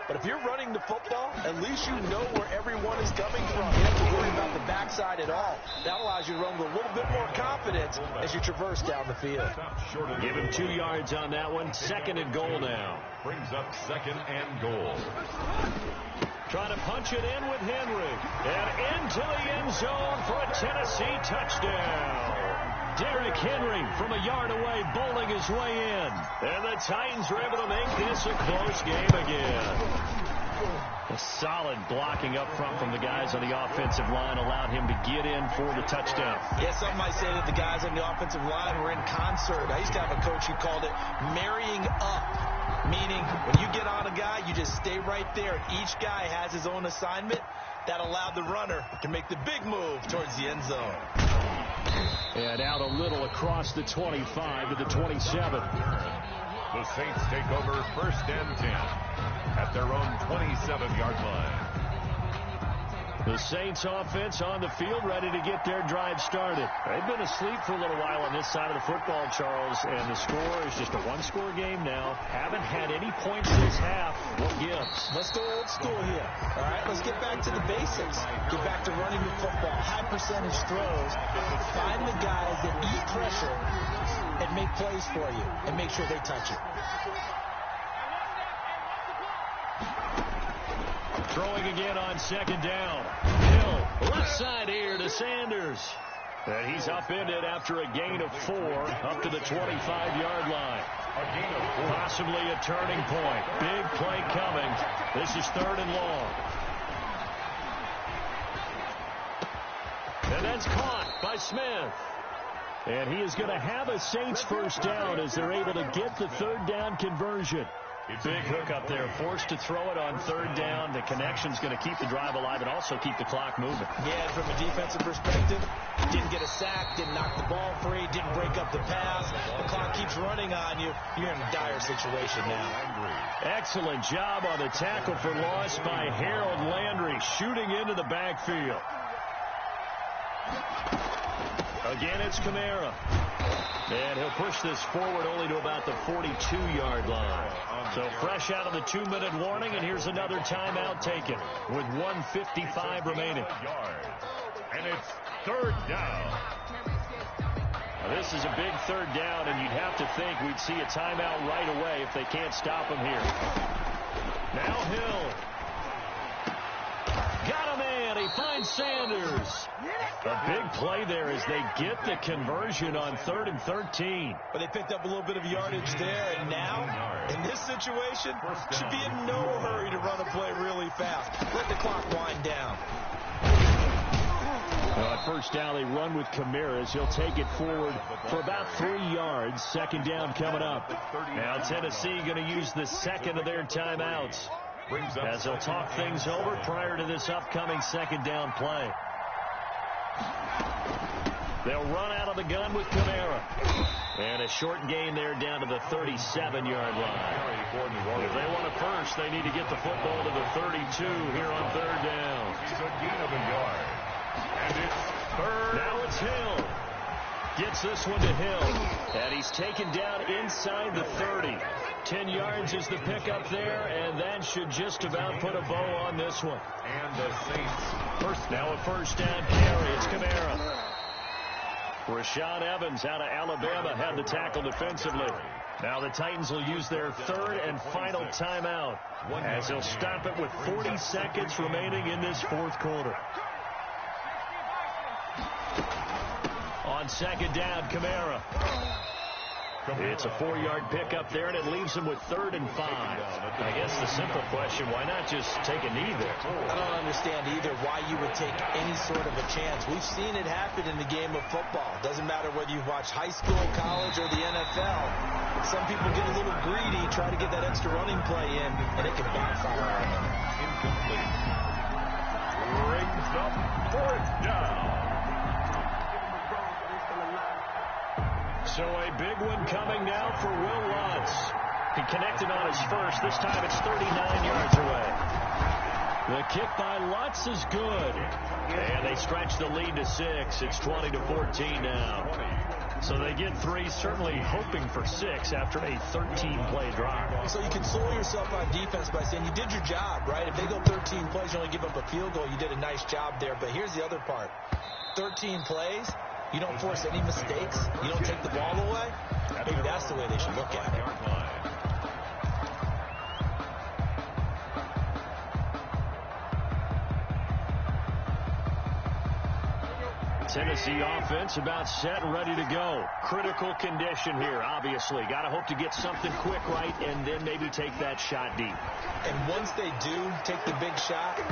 But if you're running the football, at least you know where everyone is coming from. You don't have to worry about the backside at all. That allows you to run with a little bit more confidence as you traverse down the field. Give him 2 yards on that one. 2nd and goal now. Brings up 2nd and goal. Trying to punch it in with Henry. And into the end zone for a Tennessee touchdown. Derrick Henry from a yard away bowling his way in. And the Titans are able to make this a close game again. A solid blocking up front from the guys on the offensive line allowed him to get in for the touchdown. Yeah, some might say that the guys on the offensive line were in concert. I used to have a coach who called it marrying up, meaning when you get on a guy, you just stay right there. Each guy has his own assignment. That allowed the runner to make the big move towards the end zone. And out a little across the 25 to the 27. The Saints take over 1st and 10 at their own 27-yard line. The Saints offense on the field ready to get their drive started. They've been asleep for a little while on this side of the football, Charles, and the score is just a one-score game now. Haven't had any points this half. What gives? Let's go old school here. All right, let's get back to the basics. Get back to running the football, high percentage throws. Find the guys that eat pressure and make plays for you and make sure they touch it. Throwing again on 2nd down. Hill, left side here to Sanders. And he's upended after a gain of 4 up to the 25-yard line. Possibly a turning point. Big play coming. This is 3rd and long. And that's caught by Smith. And he is going to have a Saints first down as they're able to get the 3rd down conversion. Big hook up there, forced to throw it on 3rd down. The connection's going to keep the drive alive and also keep the clock moving. Yeah, from a defensive perspective, didn't get a sack, didn't knock the ball free, didn't break up the pass. The clock keeps running on you. You're in a dire situation now. Excellent job on the tackle for loss by Harold Landry, shooting into the backfield. Again, it's Kamara. And he'll push this forward only to about the 42-yard line. So fresh out of the 2-minute warning, and here's another timeout taken with 1:55 remaining. And it's 3rd down. Now, this is a big 3rd down, and you'd have to think we'd see a timeout right away if they can't stop him here. Now Hill. Got him in. He finds Sanders. A big play there as they get the conversion on 3rd and 13. But they picked up a little bit of yardage there, and now, in this situation, should be in no hurry to run a play really fast. Let the clock wind down. At first down, they run with Kamara as he'll take it forward for about 3 yards. 2nd down coming up. Now Tennessee going to use the 2nd of their timeouts as they'll talk things over prior to this upcoming 2nd down play. They'll run out of the gun with Kamara. And a short gain there down to the 37-yard line. If they want a first, they need to get the football to the 32 here on 3rd down. It's a gain of a yard. And it's 3rd. Now it's Hill. Gets this one to Hill. And he's taken down inside the 30. 10 yards is the pickup there, and that should just about put a bow on this one. And the Saints now a first down carry. It's Kamara. Rashaan Evans out of Alabama had the tackle defensively. Now the Titans will use their 3rd and final timeout as they'll stop it with 40 seconds remaining in this 4th quarter. On 2nd down, Kamara. It's a 4-yard pickup there, and it leaves him with 3rd and 5. I guess the simple question, why not just take a knee there? I don't understand either why you would take any sort of a chance. We've seen it happen in the game of football. Doesn't matter whether you've watched high school, college, or the NFL. Some people get a little greedy, try to get that extra running play in, and it can backfire on them. incomplete. Brings up 4th down. So a big one coming now for Will Lutz. He connected on his first. This time it's 39 yards away. The kick by Lutz is good. And they stretch the lead to 6. It's 20-14 now. So they get 3, certainly hoping for 6 after a 13-play drive. So you console yourself on defense by saying you did your job, right? If they go 13 plays, you only give up a field goal, you did a nice job there. But here's the other part. 13 plays, you don't force any mistakes, you don't take the ball away. Maybe that's the way they should look at it. Tennessee offense about set and ready to go. Critical condition here, obviously. Got to hope to get something quick right and then maybe take that shot deep. And once they do take the big shot,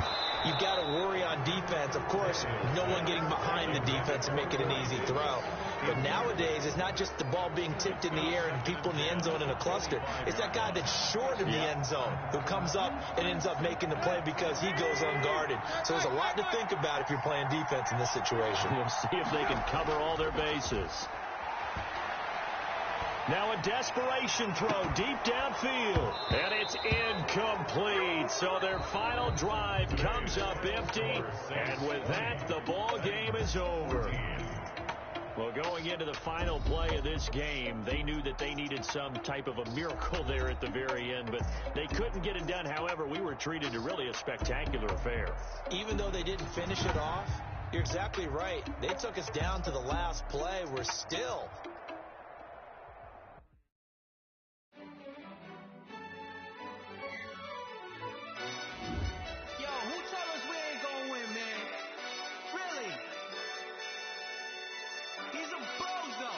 you've got to worry on defense. Of course, no one getting behind the defense and make it an easy throw. But nowadays, it's not just the ball being tipped in the air and people in the end zone in a cluster. It's that guy that's short in the end zone who comes up and ends up making the play because he goes unguarded. So there's a lot to think about if you're playing defense in this situation. We'll see if they can cover all their bases. Now a desperation throw deep downfield. And it's incomplete. So their final drive comes up empty. And with that, the ball game is over. Well, going into the final play of this game, they knew that they needed some type of a miracle there at the very end, but they couldn't get it done. However, we were treated to really a spectacular affair. Even though they didn't finish it off, you're exactly right. They took us down to the last play. We're still... Yo, who told us we ain't gonna win, man? Really? He's a bozo.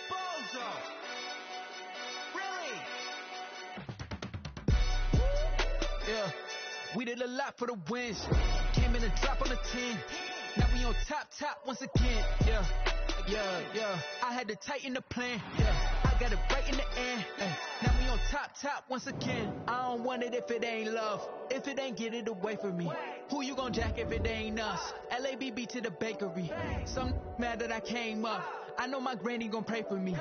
Bozo. Really? Yeah. We did a lot for the wins. Came in a drop on the 10. Now we on top once again. Yeah. I had to tighten the plan. Yeah. I got it right in the end. Now we on top once again. I don't want it if it ain't love. If it ain't, get it away from me. Who you gon' jack if it ain't us? LABB to the bakery. Some mad that I came up. I know my granny gon' pray for me.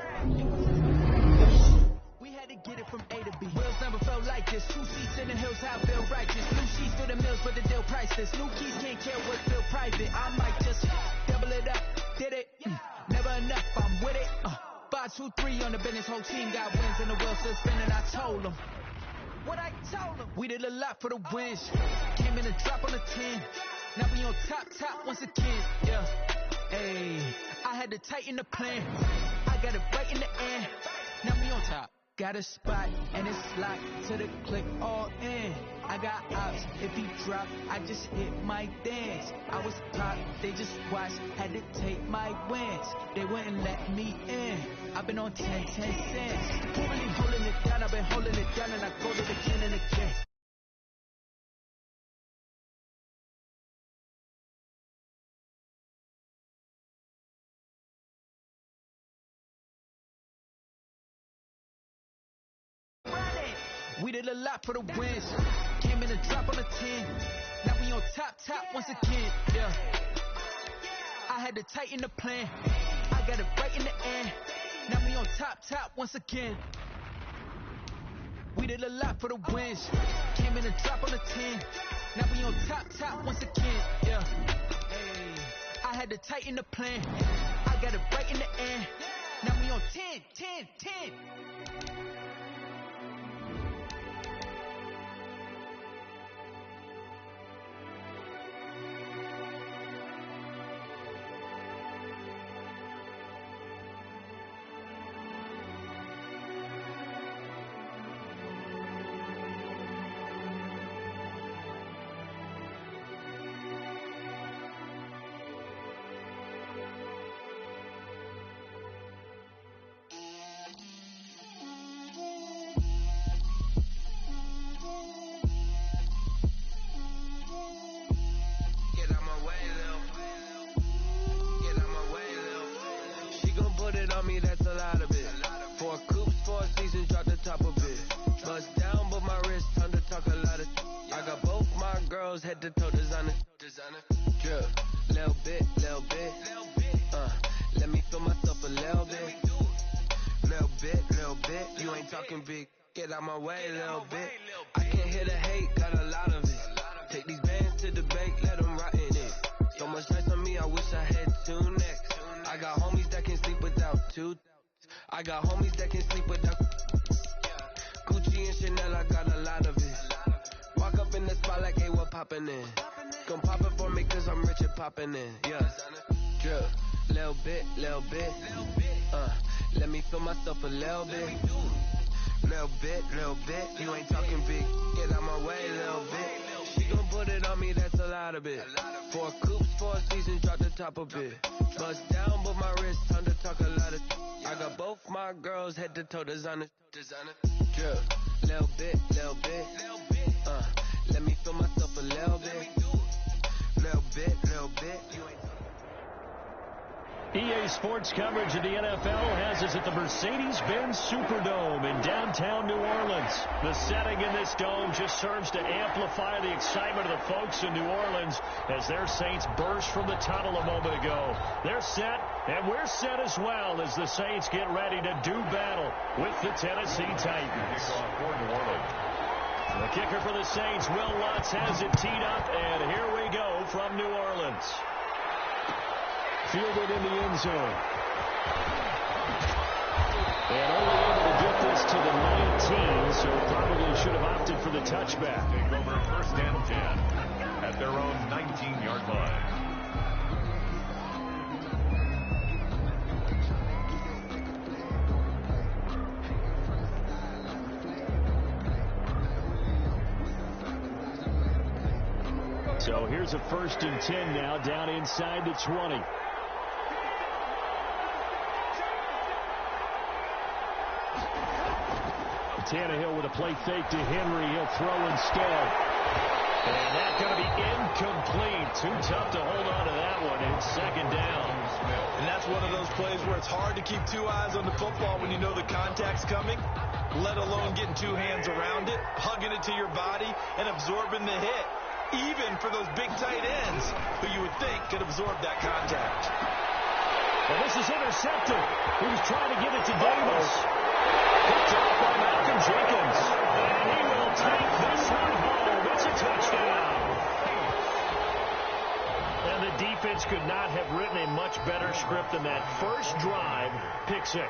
We had to get it from A to B. Wheels never felt like this. 2 seats in the hills, how I feel righteous. New sheets for the mills, but the deal priceless. New keys can't care what feel private. I might just double it up. Did it? Never enough, I'm with it. 5, 2, 3 on the business. Whole team got wins and the wheels still spinning. I told them. What I told them. We did a lot for the wins. Came in a drop on the 10. Now we on top once again. Yeah. Hey, I had to tighten the plan. I got it right in the end. Now we on top. Got a spot and it's locked to the click all in. I got ops, if he drop, I just hit my dance. I was pop, they just watched, had to take my wins. They wouldn't let me in. I've been on 10 cents. Who really holding it down? I've been holding it down and I go to the 10 and again. We did a lot for the wins. Came in a drop on the 10. Now we on top once again. Yeah. I had to tighten the plan. I got it right in the end. Now we on top once again. We did a lot for the wins. Came in a drop on the 10. Now we on top once again. Yeah. Hey, I had to tighten the plan. I got it right in the end. Now we on 10. That's a lot of it. 4 coops, 4 seasons, drop the top of it. Bust down, but my wrist turned to talk a lot of. I got both my girls head to toe designer. Drip, little bit. Let me feel myself a little bit. Little bit. You ain't talking big, get out my way a little bit. I can't hear the hate, got a lot of it. Take these bands to the bank, let them rot in it. So much stress on me, I wish I had 2 necks. I got homies that can sleep without 2. I got homies that can sleep without Gucci and Chanel, I got a lot of it. Walk up in the spot like, hey, what poppin' in? Gon' pop it for me cause I'm rich and poppin' in, yeah. Drip, little bit, let me feel myself a little bit. Little bit, you ain't talking big, get out my way a little bit. She gon' put it on me, that's a lot of it. 4 coupes, 4 seasons, drop the top a bit. Bust down, but my wrist, time to talk a lot of. I got both my girls head to toe designer. Drip, little bit, let me feel myself a little bit. Little bit, you ain't. EA Sports coverage of the NFL has us at the Mercedes-Benz Superdome in downtown New Orleans. The setting in this dome just serves to amplify the excitement of the folks in New Orleans as their Saints burst from the tunnel a moment ago. They're set, and we're set as well as the Saints get ready to do battle with the Tennessee Titans. The kicker for the Saints, Will Lutz, has it teed up, and here we go from New Orleans. Fielded in the end zone. And only able to get this to the 19, so probably should have opted for the touchback. Take over 1st and 10 at their own 19-yard line. So here's a 1st and 10 now, down inside the 20. Tannehill with a play fake to Henry. He'll throw instead. And that's going to be incomplete. Too tough to hold on to that one. It's 2nd down. And that's one of those plays where it's hard to keep 2 eyes on the football when you know the contact's coming, let alone getting 2 hands around it, hugging it to your body, and absorbing the hit. Even for those big tight ends who you would think could absorb that contact. Well, this is intercepted. He was trying to get it to Davis. Picked off by Malcolm Jenkins. And he will take this one home. It's a touchdown. And the defense could not have written a much better script than that first drive, pick 6.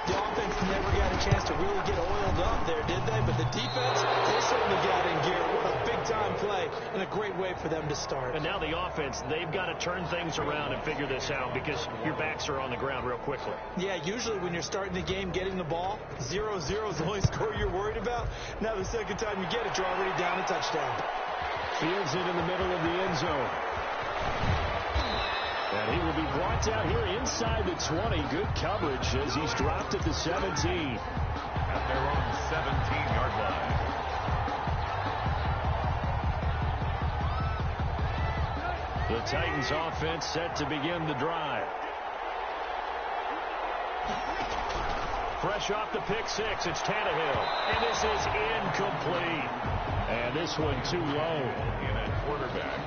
The offense never got a chance to really get oiled up there, did they? But the defense, they certainly got in gear. What a big-time play and a great way for them to start. And now the offense, they've got to turn things around and figure this out because your backs are on the ground real quickly. Yeah, usually when you're starting the game, getting the ball, 0-0 is the only score you're worried about. Now the second time you get it, you're already down a touchdown. Fields it in the middle of the end zone. And he will be brought down here inside the 20. Good coverage as he's dropped at the 17. At their own 17-yard line. The Titans offense set to begin the drive. Fresh off the pick 6, it's Tannehill. And this is incomplete. And this one too low. In at quarterback,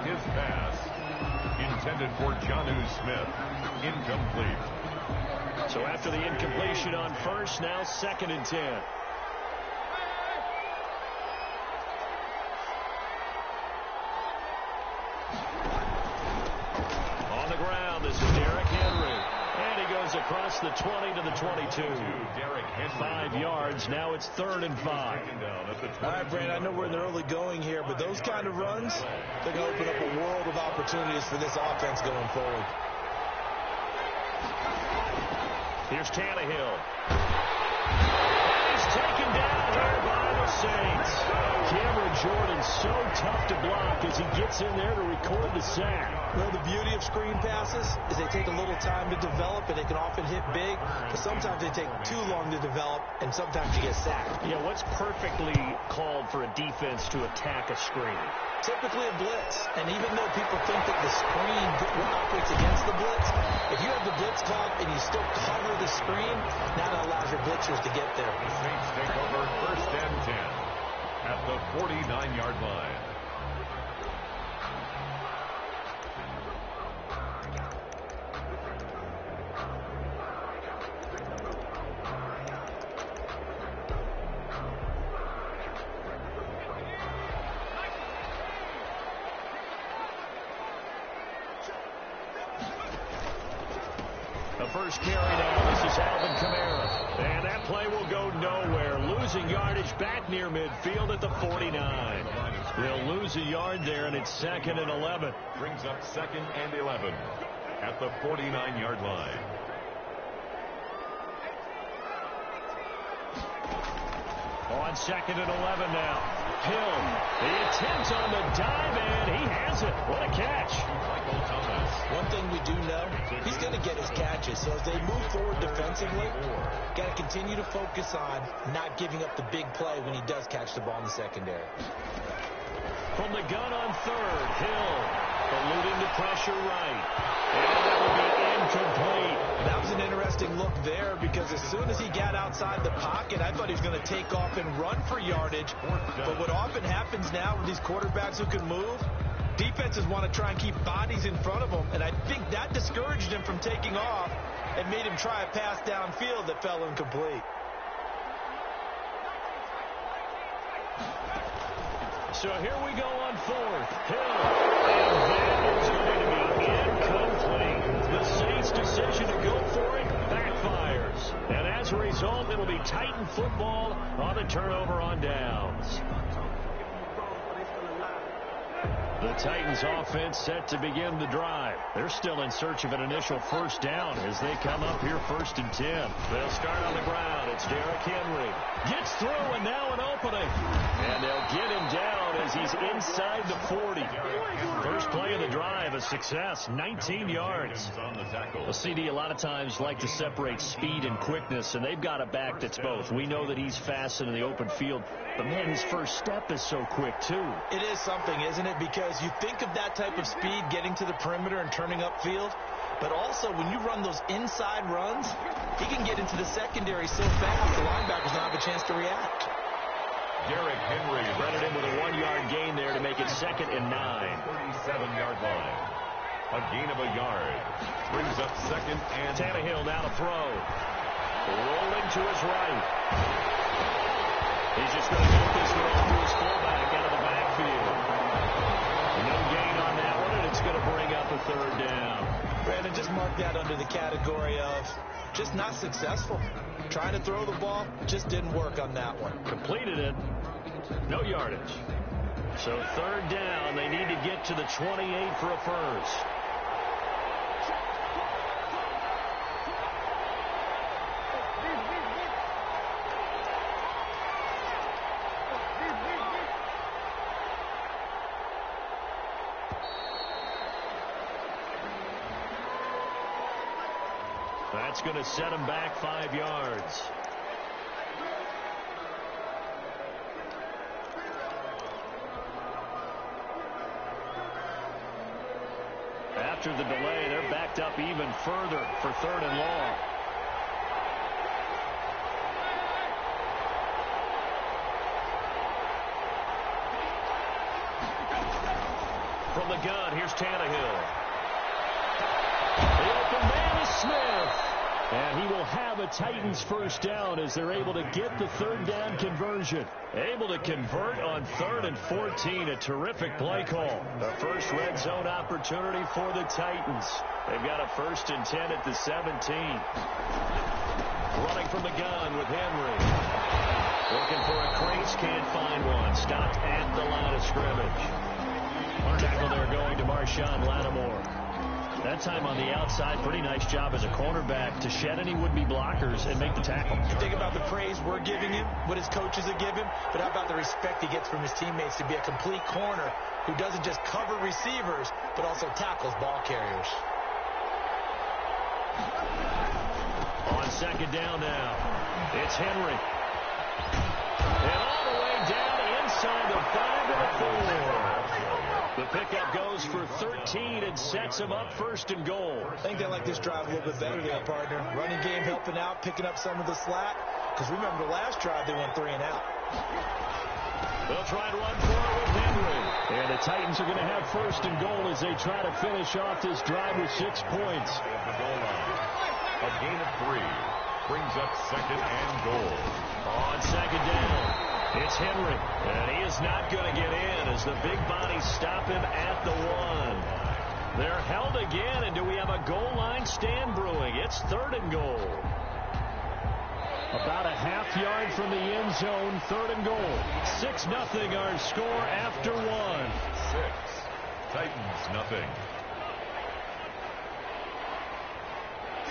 his pass intended for Jonnu Smith. Incomplete. So after the incompletion on first, now 2nd and 10. On the ground, this is Derrick Henry. And he goes across the 20 to the 22. 5 yards. Now it's 3rd and 5. All right, Brandon, I know we're in the early going here, but those kind of runs, they're going to open up a world of opportunities for this offense going forward. Here's Tannehill. And he's taken down here by the Saints. Cameron Jordan so tough to block as he gets in there to record the sack. Well, the beauty of screen passes is they take a little time to develop, and they can often hit big, but sometimes they take too long to develop, and sometimes you get sacked. Yeah, what's perfectly called for a defense to attack a screen? Typically a blitz, and even though people think that the screen operates against the blitz, if you have the blitz called and you still cover the screen, that allows your blitzers to get there. The Saints take over 1st and 10 at the 49-yard line. first carry now. This is Alvin Kamara. And that play will go nowhere. Losing yardage back near midfield at the 49. They'll lose a yard there, and it's 2nd and 11. Brings up 2nd and 11 at the 49-yard line. On 2nd and 11 now. Hill, the attempt on the dive, and he has it. What a catch. One thing we do know, he's going to get his catches. So as they move forward defensively, got to continue to focus on not giving up the big play when he does catch the ball in the secondary. From the gun on 3rd, Hill eluding the pressure right. And that will be incomplete. That was an interesting look there because as soon as he got outside the pocket, I thought he was going to take off and run for yardage. But what often happens now with these quarterbacks who can move, defenses want to try and keep bodies in front of them, and I think that discouraged him from taking off and made him try a pass downfield that fell incomplete. So here we go on 4th. Hill. And that is going to be incomplete. The Saints' decision to go for it backfires. And as a result, it'll be Titan football on the turnover on downs. The Titans offense set to begin the drive. They're still in search of an initial first down as they come up here 1st and 10. They'll start on the ground. It's Derrick Henry. Gets through and now an opening. And they'll get him down as he's inside the 40. First play of the drive, a success, 19 yards. Well, CD a lot of times like to separate speed and quickness, and they've got a back that's both. We know that he's fast in the open field, but man, his first step is so quick too. It is something, isn't it? Because you think of that type of speed getting to the perimeter and turning upfield, but also when you run those inside runs, he can get into the secondary so fast the linebackers don't have a chance to react. Derrick Henry Threaded in with a 1-yard gain there to make it 2nd and 9. 37-yard line. A gain of a yard. Brings up 2nd and... Tannehill now to throw. Rolling to his right. He's just going to get this throw to his fullback out of the backfield. No gain on that one, and it's going to bring up a 3rd down. Brandon, just mark that under the category of just not successful. Trying to throw the ball, just didn't work on that one. Completed it. No yardage. So 3rd down, they need to get to the 28 for a first. That's going to set him back 5 yards. After the delay, they're backed up even further for 3rd and long. From the gun, here's Tannehill. The open man is Smith. And he will have a Titans first down as they're able to get the 3rd down conversion. Able to convert on 3rd and 14. A terrific play call. The first red zone opportunity for the Titans. They've got a 1st and 10 at the 17. Running from the gun with Henry. Looking for a crease, can't find one. Stopped at the line of scrimmage. Tackle there going to Marshawn Lattimore. That time on the outside, pretty nice job as a cornerback to shed any would-be blockers and make the tackle. You think about the praise we're giving him, what his coaches have given, but how about the respect he gets from his teammates to be a complete corner who doesn't just cover receivers, but also tackles ball carriers. On 2nd down now, it's Henry. And all the way down inside the 5 to the 4. The pickup goes for 13 and sets him up 1st and goal. I think they like this drive a little bit better there, partner. Running game helping out, picking up some of the slack. Because remember, the last drive they went 3 and out. They'll try and run for it with Henry. And the Titans are going to have 1st and goal as they try to finish off this drive with 6 points. A gain of 3. Brings up 2nd and goal. On 2nd down. It's Henry, and he is not going to get in as the big bodies stop him at the 1. They're held again, and do we have a goal line stand brewing? It's 3rd and goal. About a half yard from the end zone, 3rd and goal. 6-0 our score after 1. 6. Titans nothing.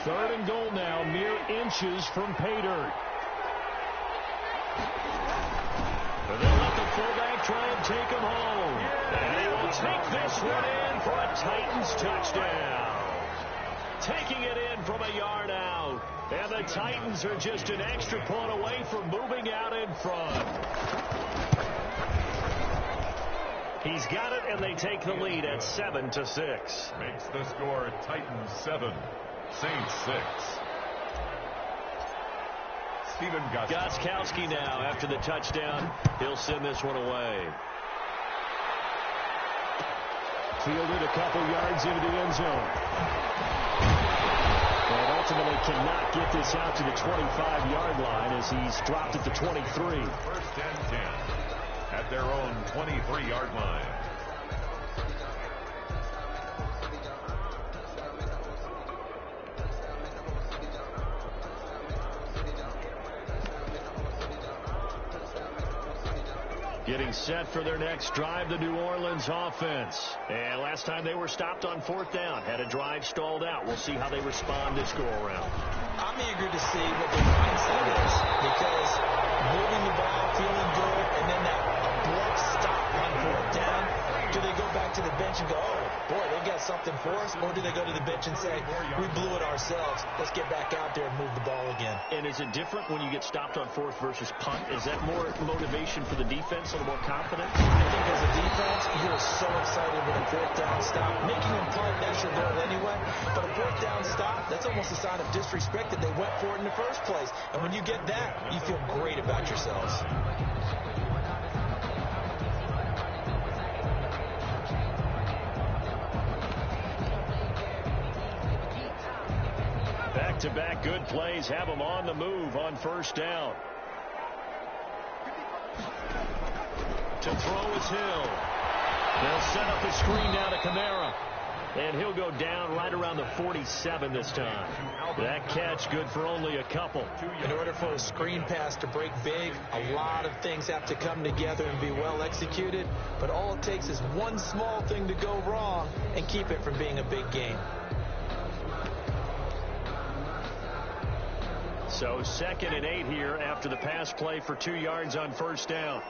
3rd and goal now, mere inches from pay dirt. But they'll let the fullback try and take him home. And he will take this one in for a Titans touchdown. Taking it in from a yard out. And the Titans are just an extra point away from moving out in front. He's got it, and they take the lead at 7-6. Makes the score Titans 7, Saints 6. Steven Gostkowski now after the touchdown. He'll send this one away. Fielded a couple yards into the end zone. And ultimately cannot get this out to the 25-yard line as he's dropped at the 23. 1st and 10 at their own 23-yard line. Getting set for their next drive, the New Orleans offense. And last time they were stopped on 4th down, had a drive stalled out. We'll see how they respond this go-around. I'm eager to see what their mindset is, because moving the ball, feeling good, and then that abrupt stop on 4th down, do they go back to the bench and go, oh, boy, they got something for us? Or do they go to the bench and say, we blew it ourselves, let's get back out there and move the ball again? And is it different when you get stopped on 4th versus punt? Is that more motivation for the defense, a little more confidence? I think as a defense, you're so excited with a 4th down stop. Making them punt, that's your goal anyway. But a 4th down stop, that's almost a sign of disrespect that they went for it in the first place. And when you get that, you feel great about yourselves. Back-to-back good plays have them on the move on 1st down. To throw is Hill. They'll set up the screen now to Kamara. And he'll go down right around the 47 this time. That catch good for only a couple. In order for a screen pass to break big, a lot of things have to come together and be well executed. But all it takes is one small thing to go wrong and keep it from being a big game. So 2nd and 8 here after the pass play for 2 yards on 1st down.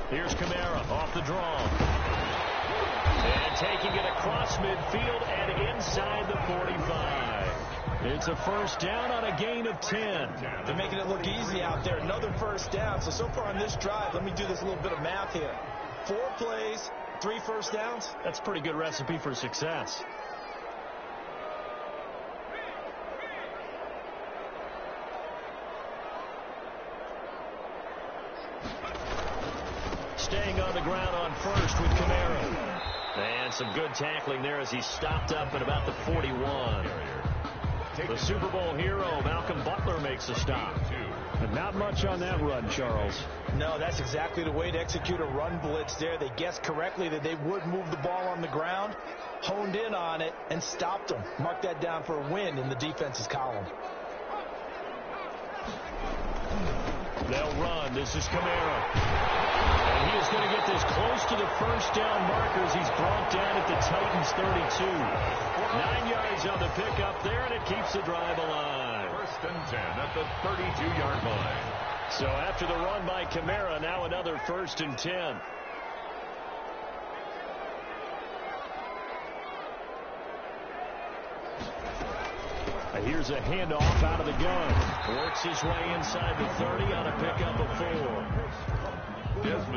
Here's Kamara off the draw. And taking it across midfield and inside the 45. It's a 1st down on a gain of 10. They're making it look easy out there. Another 1st down. So far on this drive, let me do this little bit of math here. 4 plays, 3 1st downs. That's a pretty good recipe for success. Staying on the ground on 1st with Kamara. And some good tackling there as he stopped up at about the 41. The Super Bowl hero, Malcolm Butler, makes a stop. And not much on that run, Charles. No, that's exactly the way to execute a run blitz there. They guessed correctly that they would move the ball on the ground, honed in on it, and stopped them. Mark that down for a win in the defense's column. They'll run. This is Kamara. And he is going to get this close to the 1st down markers. He's brought down at the Titans 32. 9 yards on the pickup there, and it keeps the drive alive. 1st and 10 at the 32-yard line. So after the run by Kamara, now another 1st and 10. Here's a handoff out of the gun. Works his way inside the 30 on a pickup of 4.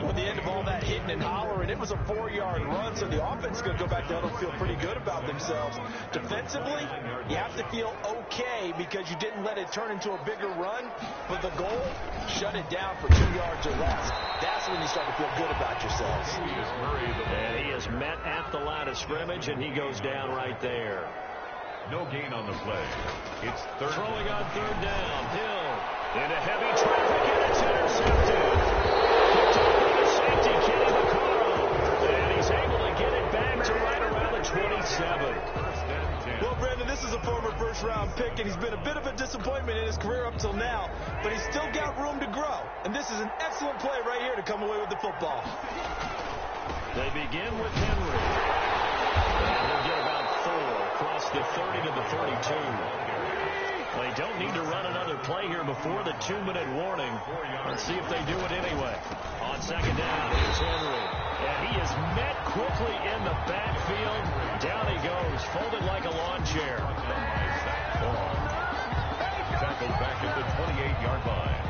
With the end of all that hitting and hollering, it was a 4-yard run, so the offense is going to go back down and feel pretty good about themselves. Defensively, you have to feel okay because you didn't let it turn into a bigger run, but the goal, shut it down for 2 yards or less. That's when you start to feel good about yourselves. And he is met at the line of scrimmage, and he goes down right there. No gain on the play. It's 3rd. Throwing on 3rd down. Hill Into heavy traffic, and it's intercepted. Picked up by the safety, Kenny Vaccaro. And he's able to get it back to right around the 27. Well, Brandon, this is a former first-round pick, and he's been a bit of a disappointment in his career up till now, but he's still got room to grow. And this is an excellent play right here to come away with the football. They begin with Henry. And they'll get about 4 across the 30 to the 32. They don't need to run another play here before the 2-minute warning. Let's see if they do it anyway. On second down, here's Henry. And he is met quickly in the backfield. Down he goes, folded like a lawn chair. Tackled back at the 28-yard line.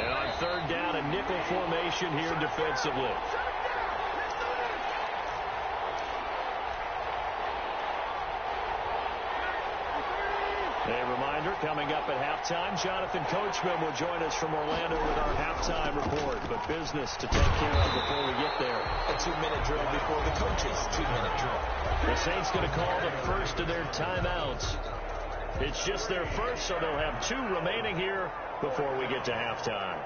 And on third down, a nickel formation here defensively. A reminder, coming up at halftime, Jonathan Coachman will join us from Orlando with our halftime report. But business to take care of before we get there. A 2-minute drill before the coach's 2-minute drill. The Saints going to call the first of their timeouts. It's just their first, so they'll have 2 remaining here before we get to halftime.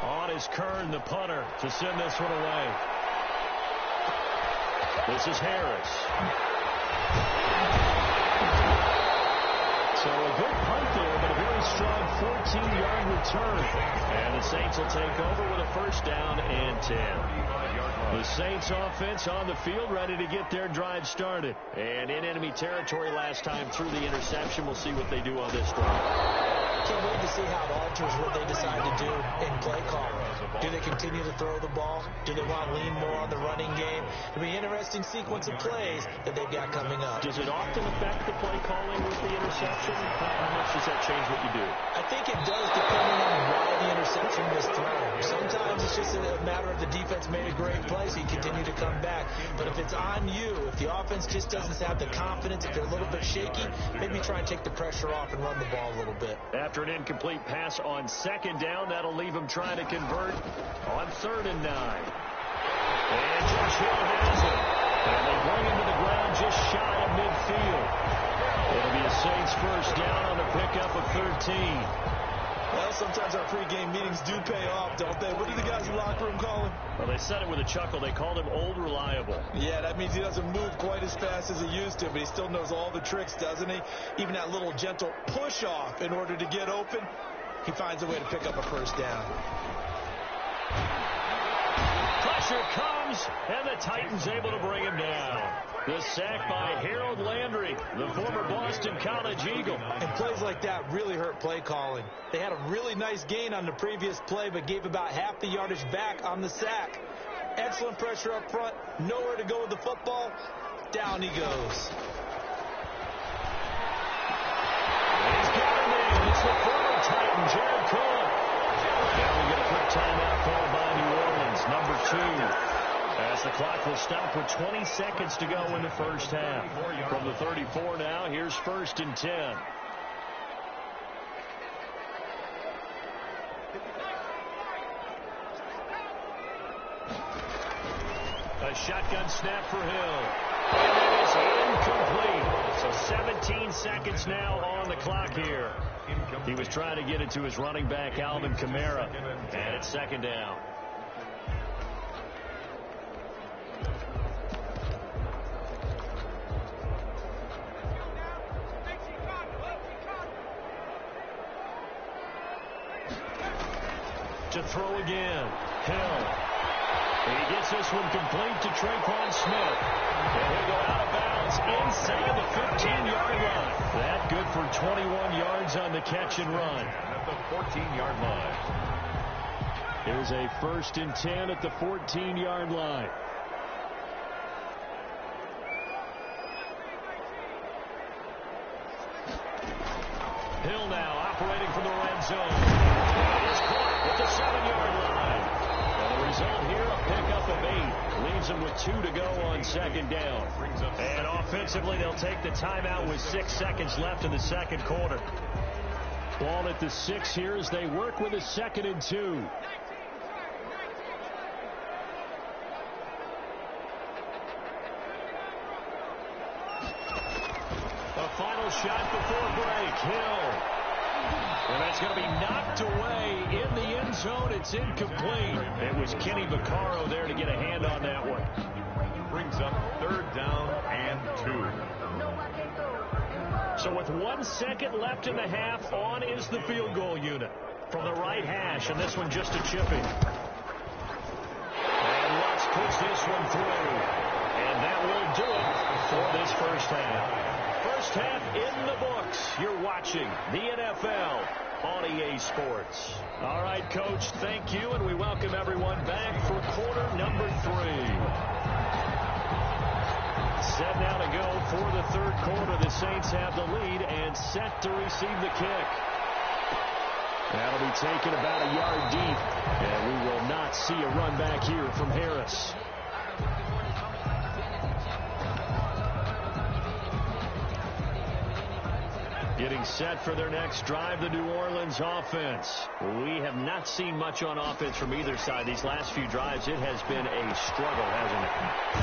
On is Kern, the punter, to send this one away. This is Harris. So a good punt there, but a very strong 14-yard return. And the Saints will take over with a first down and 10. The Saints offense on the field, ready to get their drive started. And in enemy territory last time through the interception. We'll see what they do on this drive. Can't wait to see how it alters what they decide to do in play calling. Do they continue to throw the ball? Do they want to lean more on the running game? It'll be an interesting sequence of plays that they've got coming up. Does it often affect the play calling with the interception? How much does that change what you do? I think it does, depending on why the interception was thrown. Sometimes it's just a matter of the defense made a great play, so you continue to come back. But if it's on you, if the offense just doesn't have the confidence, if they're a little bit shaky, maybe try and take the pressure off and run the ball a little bit. After an incomplete pass on second down, that'll leave him trying to convert on 3rd and 9. And Josh Hill has it. And they bring him to the ground just shy of midfield. It'll be a Saints first down on the pickup of 13. Well, sometimes our pregame meetings do pay off, don't they? What do the guys in the locker room call him? Well, they said it with a chuckle. They called him Old Reliable. Yeah, that means he doesn't move quite as fast as he used to, but he still knows all the tricks, doesn't he? Even that little gentle push-off in order to get open, he finds a way to pick up a first down. Pressure comes, and the Titans able to bring him down. The sack by Harold Landry, the former Boston College Eagle. And plays like that really hurt play calling. They had a really nice gain on the previous play, but gave about half the yardage back on the sack. Excellent pressure up front, nowhere to go with the football. Down he goes. He's got him in. It's the former Titan, Jared Cohen. Now we get a quick timeout called by New Orleans, number 2. As the clock will stop with 20 seconds to go in the first half. From the 34 now, here's 1st and 10. A shotgun snap for Hill. And it is incomplete. So 17 seconds now on the clock here. He was trying to get it to his running back, Alvin Kamara. And it's 2nd down. To throw again. Hill. He gets this one complete to Traquan Smith. And he'll go out of bounds inside the 15-yard line. That good for 21 yards on the catch and run. At the 14-yard line. Here's a 1st and 10 at the 14-yard line. Hill now operating from the red zone. He is caught at the 7-yard line. And the result here, a pickup of 8. Leaves them with 2 to go on 2nd down. And offensively, they'll take the timeout with 6 seconds left in the 2nd quarter. Ball at the 6 here as they work with a 2nd and 2. shot before break. Hill. And that's going to be knocked away in the end zone. It's incomplete. It was Kenny Vaccaro there to get a hand on that one. Brings up 3rd down and 2. So with 1 second left in the half, on is the field goal unit from the right hash, and this one just a chipping. And let's push this one through. And that will do it for this first half. First half in the books. You're watching the NFL on EA Sports. All right, Coach, thank you, and we welcome everyone back for quarter number 3. Set now to go for the third quarter. The Saints have the lead and set to receive the kick. That'll be taken about a yard deep, and we will not see a run back here from Harris. Getting set for their next drive, the New Orleans offense. We have not seen much on offense from either side. These last few drives, it has been a struggle, hasn't it?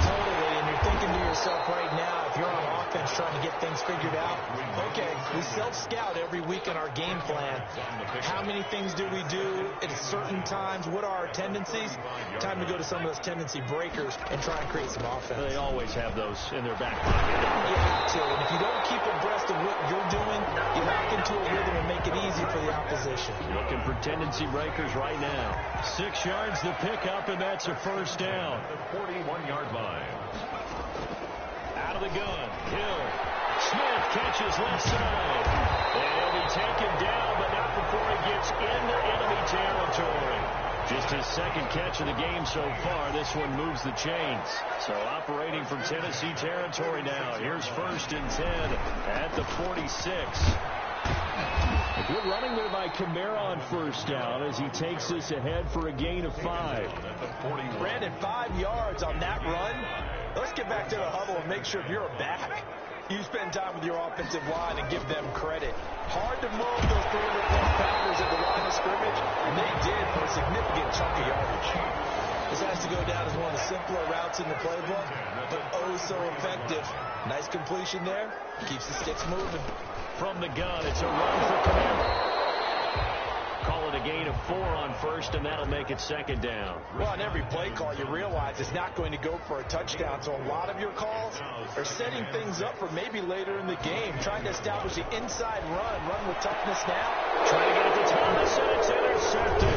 Totally, and you're thinking to yourself right now, if you're on offense trying to get things figured out, okay, we self-scout every week in our game plan. How many things do we do at certain times? What are our tendencies? Time to go to some of those tendency breakers and try and create some offense. They always have those in their back pocket. You have to, and if you don't keep abreast of what you're doing, you lock into a rhythm and make it easy for the opposition. Looking for tendency breakers right now. 6 yards to pick up, and that's a first down. The 41-yard line. Out of the gun. Hill. Smith catches left side. And he'll be taken down, but not before he gets into enemy territory. Just his second catch of the game so far. This one moves the chains. So operating from Tennessee territory now. Here's 1st and 10 at the 46. A good running there by Kamara on first down as he takes this ahead for a gain of 5. Brandon, 5 yards on that run. Let's get back to the huddle and make sure if you're a back, you spend time with your offensive line and give them credit. Hard to move those 300-plus pounders at the line of scrimmage, and they did for a significant chunk of yardage. This has to go down as one of the simpler routes in the playbook, but oh so effective. Nice completion there. Keeps the sticks moving. From the gun, it's a run for Kamara. Call it a gain of 4 on first, and that'll make it 2nd down. Well, on every play call, you realize it's not going to go for a touchdown, so a lot of your calls are setting things up for maybe later in the game, trying to establish the inside run with toughness now. Trying to get it to Thomas, and it's intercepted.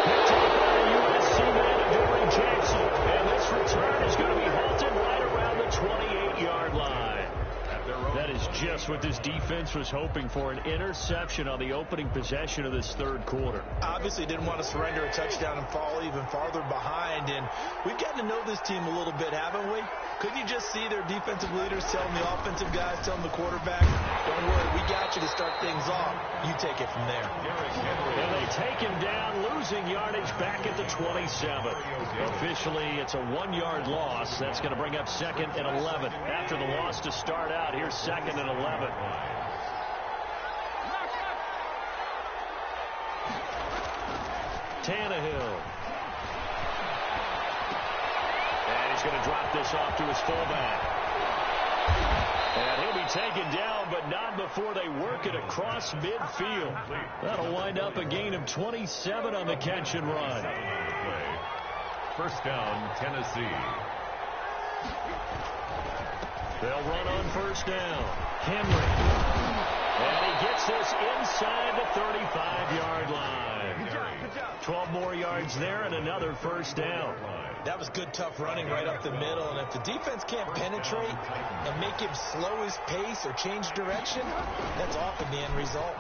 Picked up by the USC man, Adoree Jackson, and this return is going to be halted right around the 28-yard line. That is just what this defense was hoping for, an interception on the opening possession of this third quarter. Obviously didn't want to surrender a touchdown and fall even farther behind, and we've gotten to know this team a little bit, haven't we? Couldn't you just see their defensive leaders telling the offensive guys, telling the quarterback, don't worry, we got you to start things off. You take it from there. And they take him down, losing yardage back at the 27. Officially, it's a 1-yard loss. That's going to bring up 2nd and 11. After the loss to start out, here's 2nd and 11. Tannehill. And he's going to drop this off to his fullback. And he'll be taken down, but not before they work it across midfield. That'll wind up a gain of 27 on the catch and run. First down, Tennessee. They'll run on first down. Henry. And he gets this inside the 35-yard line. 12 more yards there and another first down. That was good, tough running right up the middle. And if the defense can't penetrate and make him slow his pace or change direction, that's often the end result.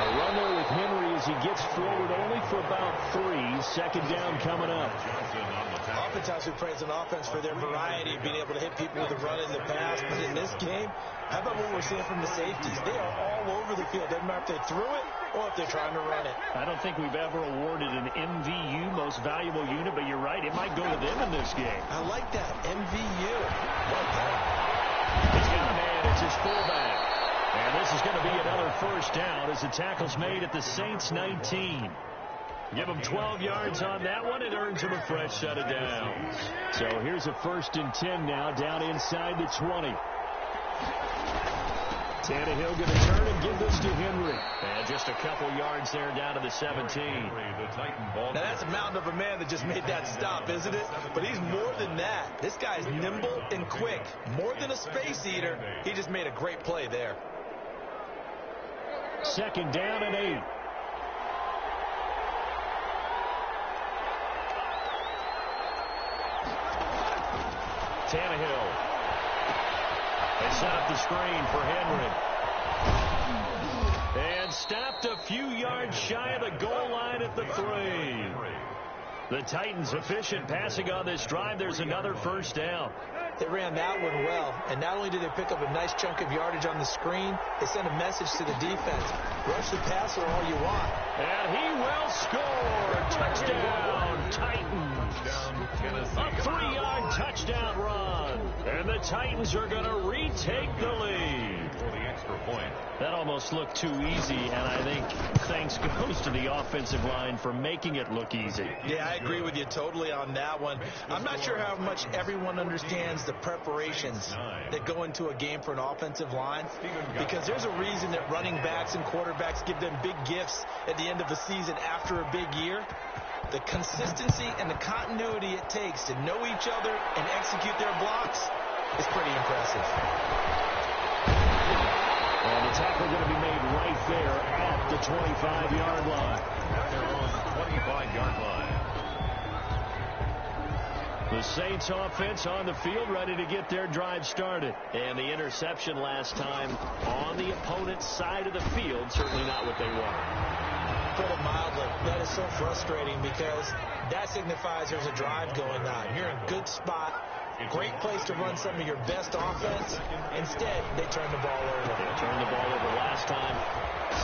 A run there with Henry as he gets forward only for about 3. 2nd down coming up. Oftentimes we praise an offense for their variety of being able to hit people with a run in the pass. But in this game, how about what we're seeing from the safeties? They are all over the field. Doesn't matter if they threw it or if they're trying to run it. I don't think we've ever awarded an MVU, most valuable unit, but you're right. It might go to them in this game. I like that. MVU. Well done. He's got a man. It's his fullback. And this is going to be another first down as the tackle's made at the Saints 19. Give him 12 yards on that one. It earns him a fresh set of downs. So here's a 1st and 10 now down inside the 20. Tannehill going to turn and give this to Henry. And just a couple yards there down to the 17. Now, that's a mountain of a man that just made that stop, isn't it? But he's more than that. This guy's nimble and quick. More than a space eater. He just made a great play there. Second down and 8. Tannehill. They set up the screen for Henry. And stopped a few yards shy of the goal line at the 3. The Titans efficient passing on this drive. There's another first down. They ran that one well, and not only did they pick up a nice chunk of yardage on the screen, they sent a message to the defense. Rush the passer all you want. And he will score. Touchdown, Titans. A 3-yard touchdown run. And the Titans are going to retake the lead. For the extra point. That almost looked too easy, and I think thanks goes to the offensive line for making it look easy. Yeah, I agree with you totally on that one. I'm not sure how much everyone understands the preparations that go into a game for an offensive line, because there's a reason that running backs and quarterbacks give them big gifts at the end of the season after a big year. The consistency and the continuity it takes to know each other and execute their blocks is pretty impressive. And the tackle going to be made right there at the 25-yard line. They're on the 25-yard line. The Saints offense on the field ready to get their drive started. And the interception last time on the opponent's side of the field, certainly not what they wanted. Put it mildly, that is so frustrating because that signifies there's a drive going on. You're in a good spot, great place to run some of your best offense. Instead, they turn the ball over. They turned the ball over last time.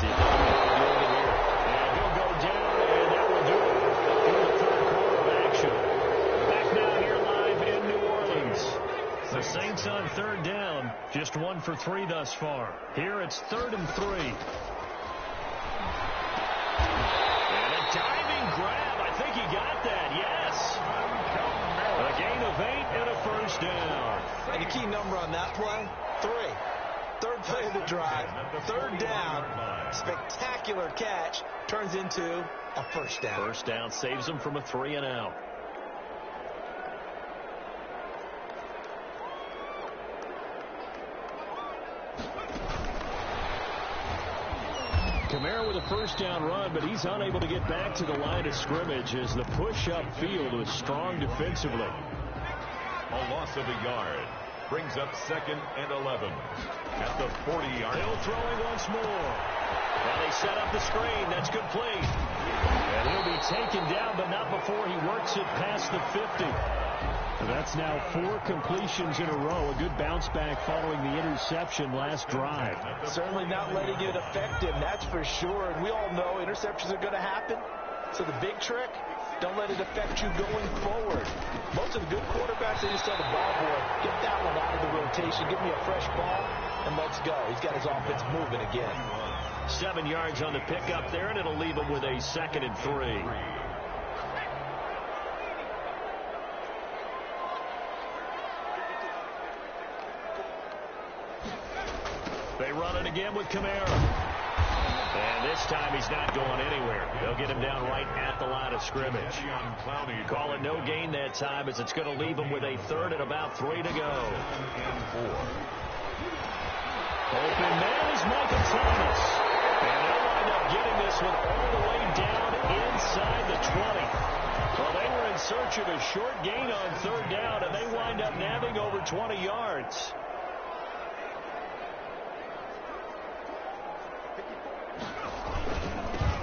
See if they can do it here. And he'll go down, and that will do it in the third quarter of action. Back now here live in New Orleans. The Saints on third down, just 1 for 3 thus far. Here it's 3rd and 3. Diving grab. I think he got that. Yes. A gain of 8 and a first down. And the key number on that play, 3. Third play of the drive. Third down. Spectacular catch. Turns into a first down. First down saves him from a 3 and out. Kamara with a first down run, but he's unable to get back to the line of scrimmage as the push upfield was strong defensively. A loss of a yard. Brings up 2nd and 11. At the 40-yard. Hill throwing once more. Now they set up the screen. That's complete. And he'll be taken down, but not before he works it past the 50. That's now 4 completions in a row. A good bounce back following the interception last drive. Certainly not letting it affect him, that's for sure. And we all know interceptions are going to happen. So the big trick, don't let it affect you going forward. Most of the good quarterbacks, they just tell the ball boy, get that one out of the rotation, give me a fresh ball, and let's go. He's got his offense moving again. 7 yards on the pickup there, and it'll leave him with a 2nd and 3. They run it again with Kamara. And this time he's not going anywhere. They'll get him down right at the line of scrimmage. Call it no gain that time as it's going to leave him with a 3rd and about 3 to go. Open man is Michael Thomas. And they'll wind up getting this one all the way down inside the 20. Well, they were in search of a short gain on 3rd down, and they wind up nabbing over 20 yards.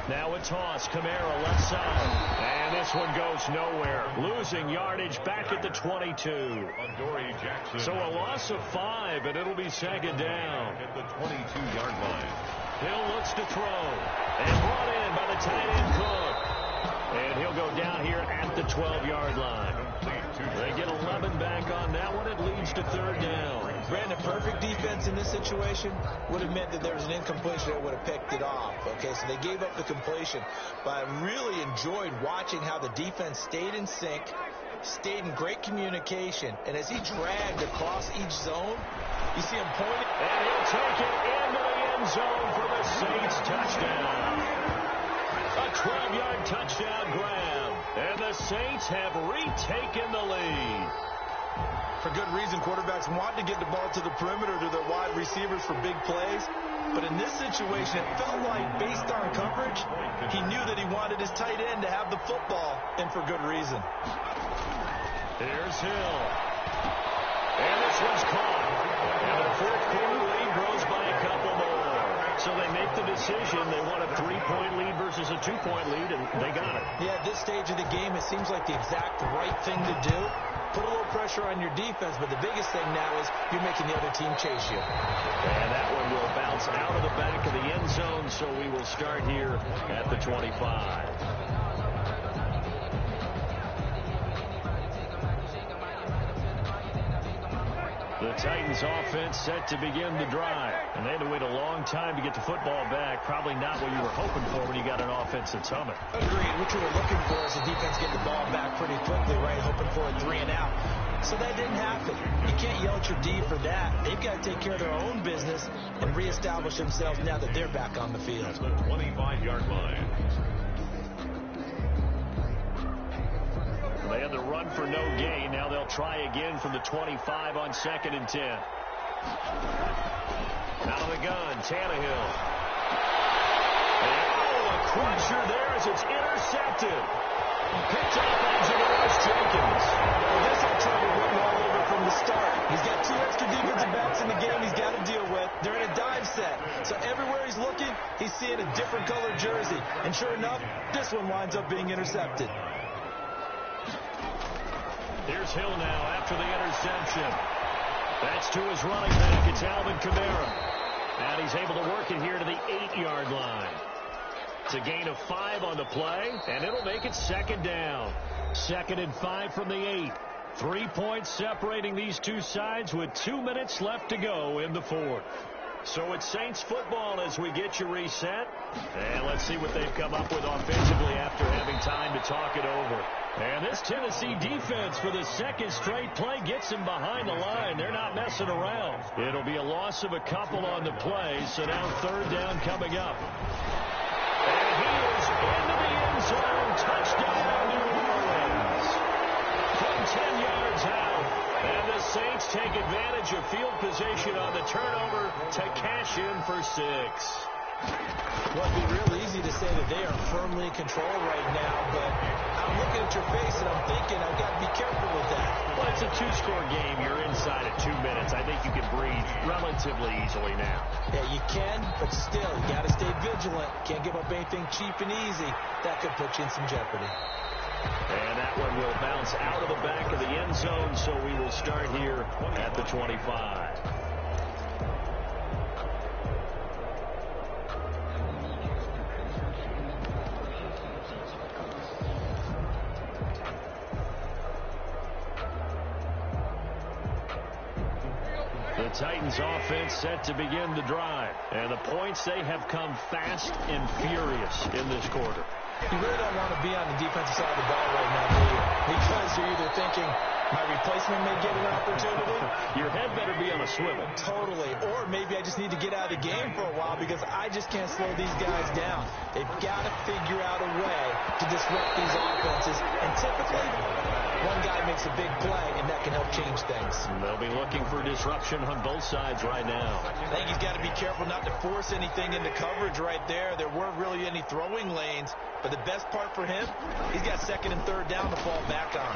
Now a toss. Kamara left side. And this one goes nowhere. Losing yardage back at the 22. So a loss of 5, and it'll be 2nd down. At the 22-yard line. Hill looks to throw. And brought in by the tight end Cook. And he'll go down here at the 12-yard line. They get 11 back on that one. It leads to 3rd down. Brandon, perfect defense in this situation would have meant that there was an incompletion that would have picked it off. Okay, so they gave up the completion. But I really enjoyed watching how the defense stayed in sync, stayed in great communication. And as he dragged across each zone, you see him pointing. And he'll take it in the end zone for the Saints touchdown. A 12-yard touchdown grab. And the Saints have retaken the lead. For good reason, quarterbacks want to get the ball to the perimeter to their wide receivers for big plays. But in this situation, it felt like, based on coverage, he knew that he wanted his tight end to have the football, and for good reason. Here's Hill. And this one's caught. And the fourth quarter lead grows by a couple more. So they make the decision. They want a 3-point lead versus a 2-point lead, and they got it. Yeah, at this stage of the game, it seems like the exact right thing to do. Put a little pressure on your defense, but the biggest thing now is you're making the other team chase you. And that one will bounce out of the back of the end zone, so we will start here at the 25. The Titans offense set to begin the drive. And they had to wait a long time to get the football back. Probably not what you were hoping for when you got an offense that's humming. Agreed. What you were looking for is the defense getting the ball back pretty quickly, right? Hoping for a 3 and out. So that didn't happen. You can't yell at your D for that. They've got to take care of their own business and reestablish themselves now that they're back on the field. At the 25-yard line. They had the run for no gain. Now they'll try again from the 25 on 2nd and 10. Out of the gun, Tannehill. And a crusher there as it's intercepted. Picked off by Janoris Jenkins. Well, this I'll tell you written all over from the start. He's got 2 extra defensive backs in the game he's got to deal with. They're in a dive set. So everywhere he's looking, he's seeing a different colored jersey. And sure enough, this one winds up being intercepted. Here's Hill now after the interception. That's to his running back. It's Alvin Kamara. And he's able to work it here to the 8-yard line. It's a gain of 5 on the play, and it'll make it 2nd down. 2nd and 5 from the 8. 3 points separating these two sides with 2 minutes left to go in the 4th. So it's Saints football as we get you reset. And let's see what they've come up with offensively after having time to talk it over. And this Tennessee defense for the 2nd straight play gets them behind the line. They're not messing around. It'll be a loss of a couple on the play, so now 3rd down coming up. And he is into the end zone. Touchdown, New Orleans. From 10 yards out. And the Saints take advantage of field position on the turnover to cash in for 6. Well, it'd be real easy to say that they are firmly in control right now, but I'm looking at your face and I'm thinking I've got to be careful with that. Well, it's a 2-score game. You're inside at 2 minutes. I think you can breathe relatively easily now. Yeah, you can, but still, you got to stay vigilant. Can't give up anything cheap and easy. That could put you in some jeopardy. And that one will bounce out of the back of the end zone, so we will start here at the 25. The Titans offense set to begin the drive. And the points, they have come fast and furious in this quarter. You really don't want to be on the defensive side of the ball right now, do you? Because you're either thinking, my replacement may get an opportunity. Your head better be on a swivel. Totally. Or maybe I just need to get out of the game for a while because I just can't slow these guys down. They've got to figure out a way to disrupt these offenses. And typically, one guy makes a big play, and that can help change things. They'll be looking for disruption on both sides right now. I think he's got to be careful not to force anything into coverage right there. There weren't really any throwing lanes. But the best part for him, he's got 2nd and 3rd down to fall back on.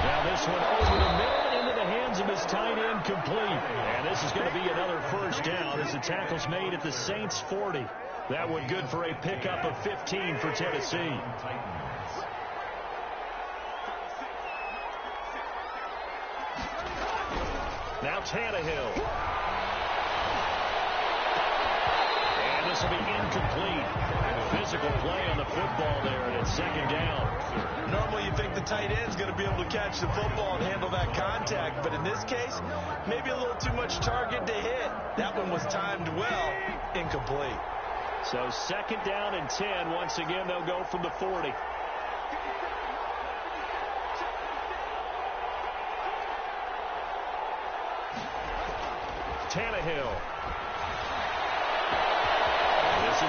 Now this one over the middle into the hands of his tight end complete. And this is going to be another 1st down as the tackle's made at the Saints 40. That one good for a pickup of 15 for Tennessee. Now Tannehill. And this will be incomplete. Physical play on the football there, and it's 2nd down. Normally you think the tight end's going to be able to catch the football and handle that contact, but in this case, maybe a little too much target to hit. That one was timed well, incomplete. So 2nd down and 10. Once again, they'll go from the 40. Tannehill.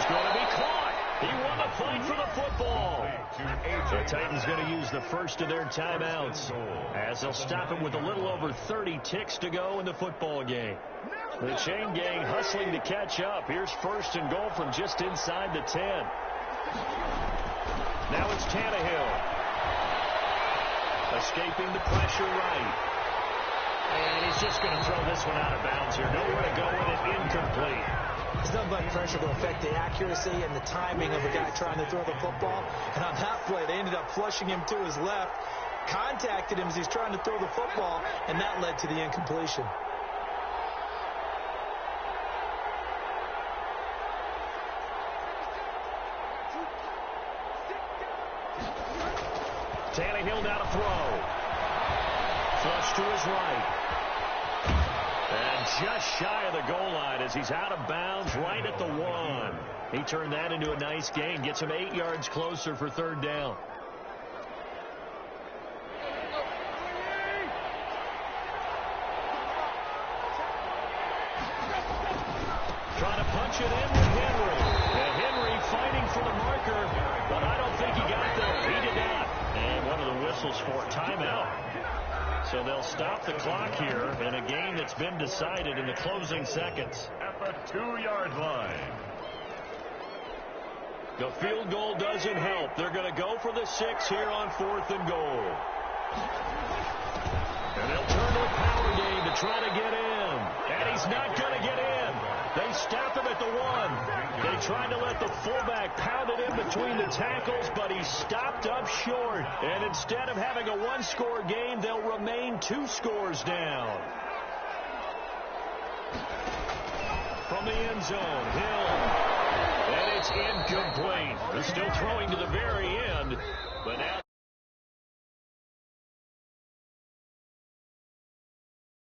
is going to be caught. He won the fight for the football. The Titans going to use the first of their timeouts as they'll stop it with a little over 30 ticks to go in the football game. The chain gang hustling to catch up. Here's first and goal from just inside the 10. Now it's Tannehill. Escaping the pressure right. And he's just going to throw this one out of bounds here. Nowhere to go with it. Incomplete. It's nothing but pressure to affect the accuracy and the timing of a guy trying to throw the football. And on that play, they ended up flushing him to his left, contacted him as he's trying to throw the football, and that led to the incompletion. Tannehill now to throw. Flush to his right. And just shy of the goal line as he's out of bounds right at the 1. He turned that into a nice gain. Gets him 8 yards closer for third down. Trying to punch it in with Henry. And Henry fighting for the marker, but I don't think he got there. He did not. And one of the whistles for timeout. So they'll stop the clock here in a game that's been decided in the closing seconds. At the 2-yard line. The field goal doesn't help. They're going to go for the 6 here on 4th and goal. And they'll turn to a power game to try to get in. And he's not going to get in. They stop him at the 1. They tried to let the fullback pound it in between the tackles, but he stopped up short. And instead of having a 1-score game, they'll remain 2 scores down. From the end zone, Hill. And it's incomplete. They're still throwing to the very end, but now